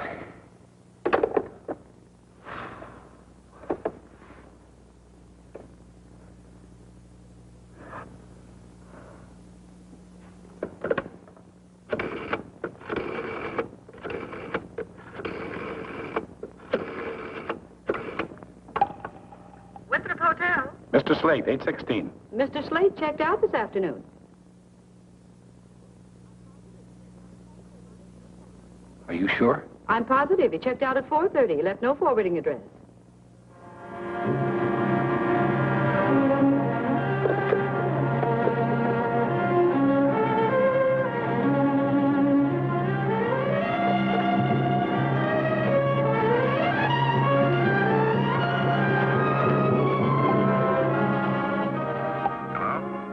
Mr. Slate, 816. Mr. Slate checked out this afternoon. Are you sure? I'm positive. He checked out at 4:30. He left no forwarding address.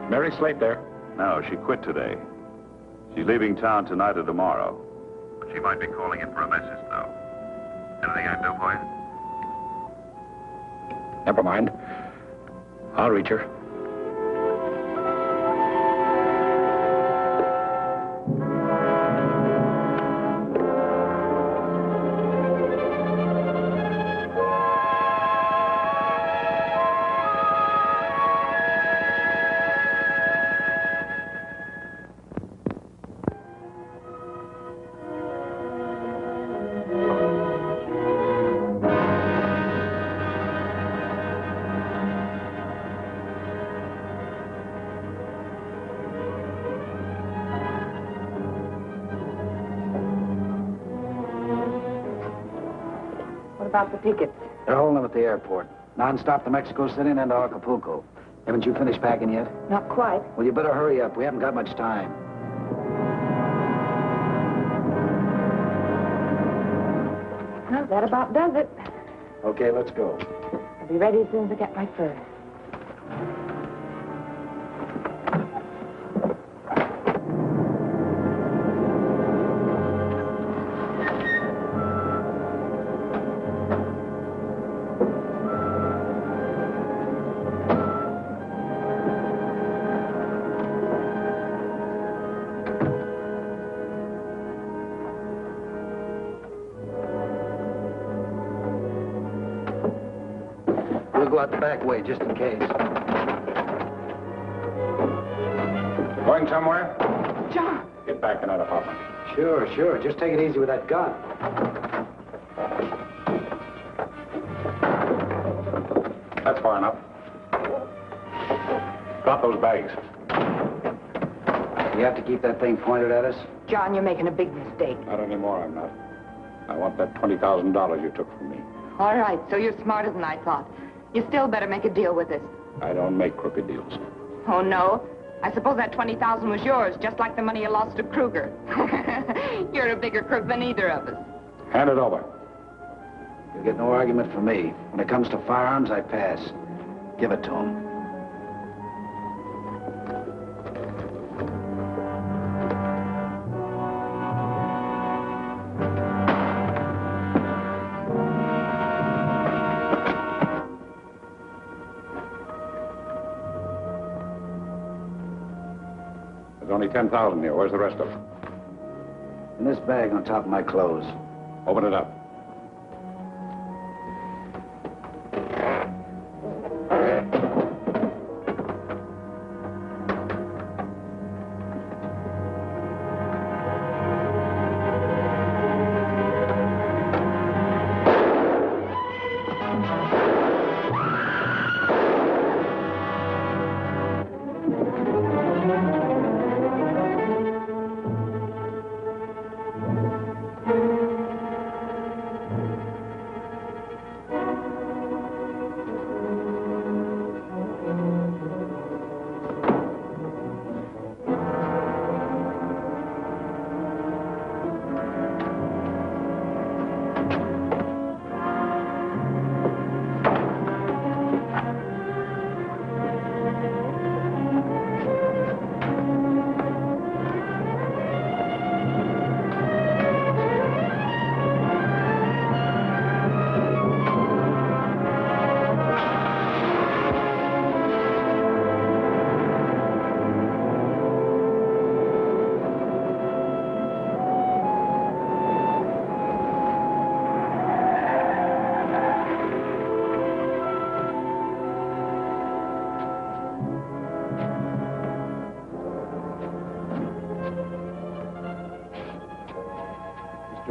Mary Slate there? No, she quit today. She's leaving town tonight or tomorrow. But she might be calling in for a message, though. Anything I can do for you? Never mind. I'll reach her. About the tickets. They're holding them at the airport. Non-stop to Mexico City and then to Acapulco. Haven't you finished packing yet? Not quite. Well, you better hurry up. We haven't got much time. Well, that about does it. Okay, let's go. I'll be ready as soon as I get my furs. Go out the back way, just in case. Going somewhere? John! Get back in that apartment. Sure, sure. Just take it easy with that gun. That's far enough. Drop those bags. You have to keep that thing pointed at us? John, you're making a big mistake. Not anymore, I'm not. I want that $20,000 you took from me. All right, so you're smarter than I thought. You still better make a deal with us. I don't make crooked deals. Oh, no? I suppose that $20,000 was yours, just like the money you lost to Kruger. You're a bigger crook than either of us. Hand it over. You'll get no argument from me. When it comes to firearms, I pass. Give it to him. Only 10,000 here. Where's the rest of it? In this bag on top of my clothes. Open it up.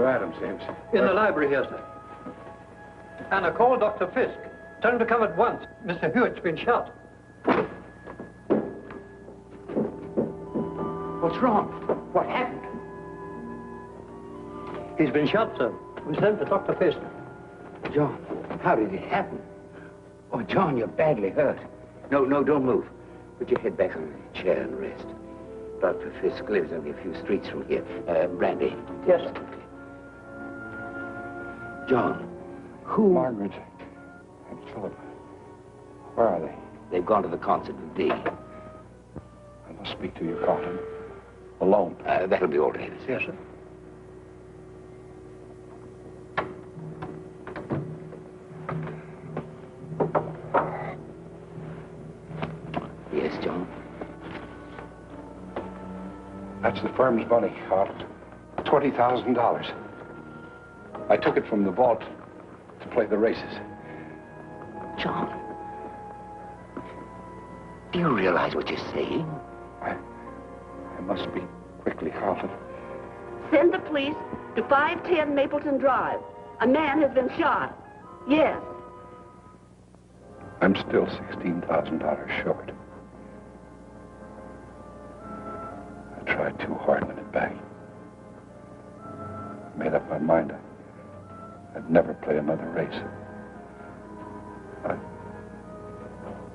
Mr. Adams, James. In the library here, sir. Anna, call Dr. Fisk. Tell him to come at once. Mr. Hewitt's been shot. wrong? What happened? He's been shot, sir. We sent for Dr. Fisk. John, how did it happen? Oh, John, you're badly hurt. No, don't move. Put your head back on the chair and rest. Dr. Fisk lives only a few streets from here. Brandy. Yes, sir. John, who... Margaret and Philip. Where are they? They've gone to the concert with Dee. I must speak to you, Carlton. Alone. That'll be all, Davis. Yes, sir. Yes, John? That's the firm's money, Carlton. $20,000. I took it from the vault to play the races. John, do you realize what you're saying? I must speak quickly, Carlton. Send the police to 510 Mapleton Drive. A man has been shot. Yes. I'm still $16,000 short. I tried too hard to win it back. I made up my mind I'd never play another race.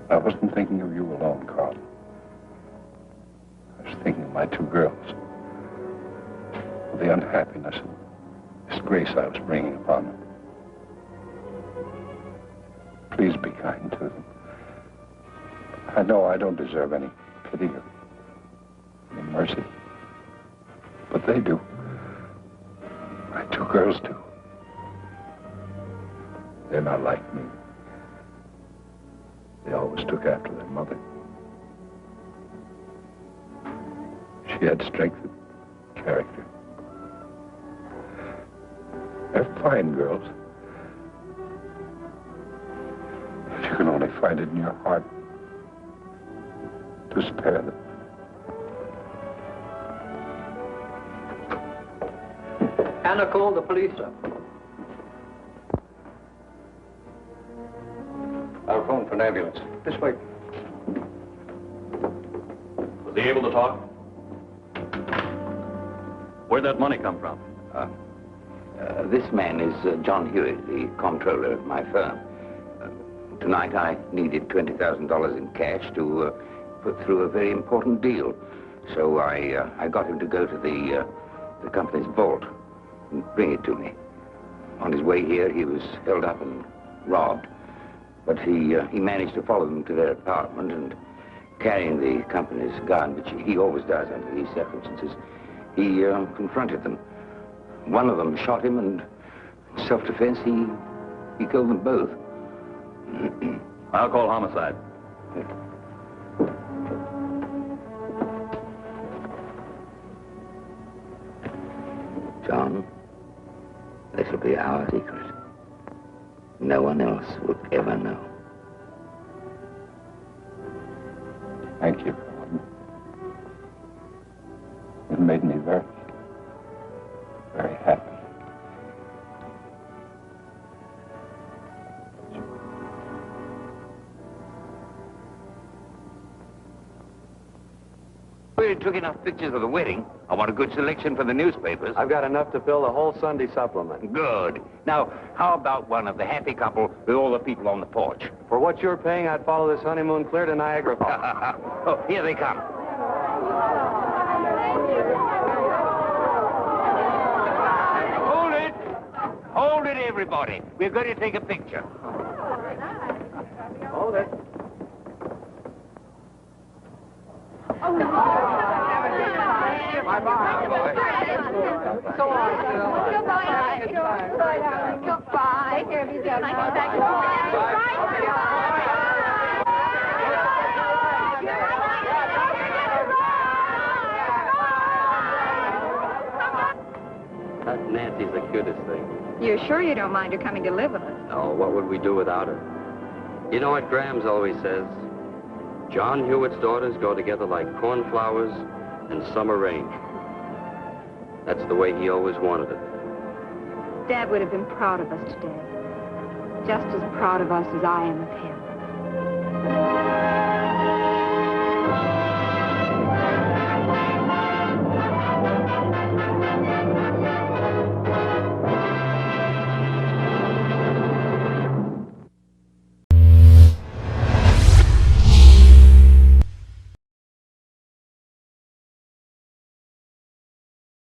I wasn't thinking of you alone, Carlton. I was thinking of my two girls. Of the unhappiness and disgrace I was bringing upon them. Please be kind to them. I know I don't deserve any pity or any mercy. But they do. My two girls do. They're not like me. They always took after their mother. She had strength and character. They're fine girls. If you can only find it in your heart to spare them. Anna called the police, sir. I'll phone for an ambulance. This way. Was he able to talk? Where'd that money come from? This man is John Hewitt, the comptroller of my firm. Tonight I needed $20,000 in cash to put through a very important deal. So I got him to go to the company's vault and bring it to me. On his way here, he was held up and robbed. But he managed to follow them to their apartment and carrying the company's gun, which he always does under these circumstances, he confronted them. One of them shot him, and in self-defense, he killed them both. I'll call homicide. John, this will be our secret. No one else will ever know. Thank you. It made me very, very happy. We took enough pictures of the wedding. I want a good selection for the newspapers. I've got enough to fill the whole Sunday supplement. Good. Now, how about one of the happy couple with all the people on the porch? For what you're paying, I'd follow this honeymoon clear to Niagara Falls. Oh, here they come. Hold it. Hold it, everybody. We're going to take a picture. Hold it. Goodbye. Take care of yourself. That Nancy's the cutest thing. You're sure you don't mind her coming to live with us? Oh, what would we do without her? You know what Graham's always says? John Hewitt's daughters go together like cornflowers and summer rain. That's the way he always wanted it. Dad would have been proud of us today. Just as proud of us as I am of him.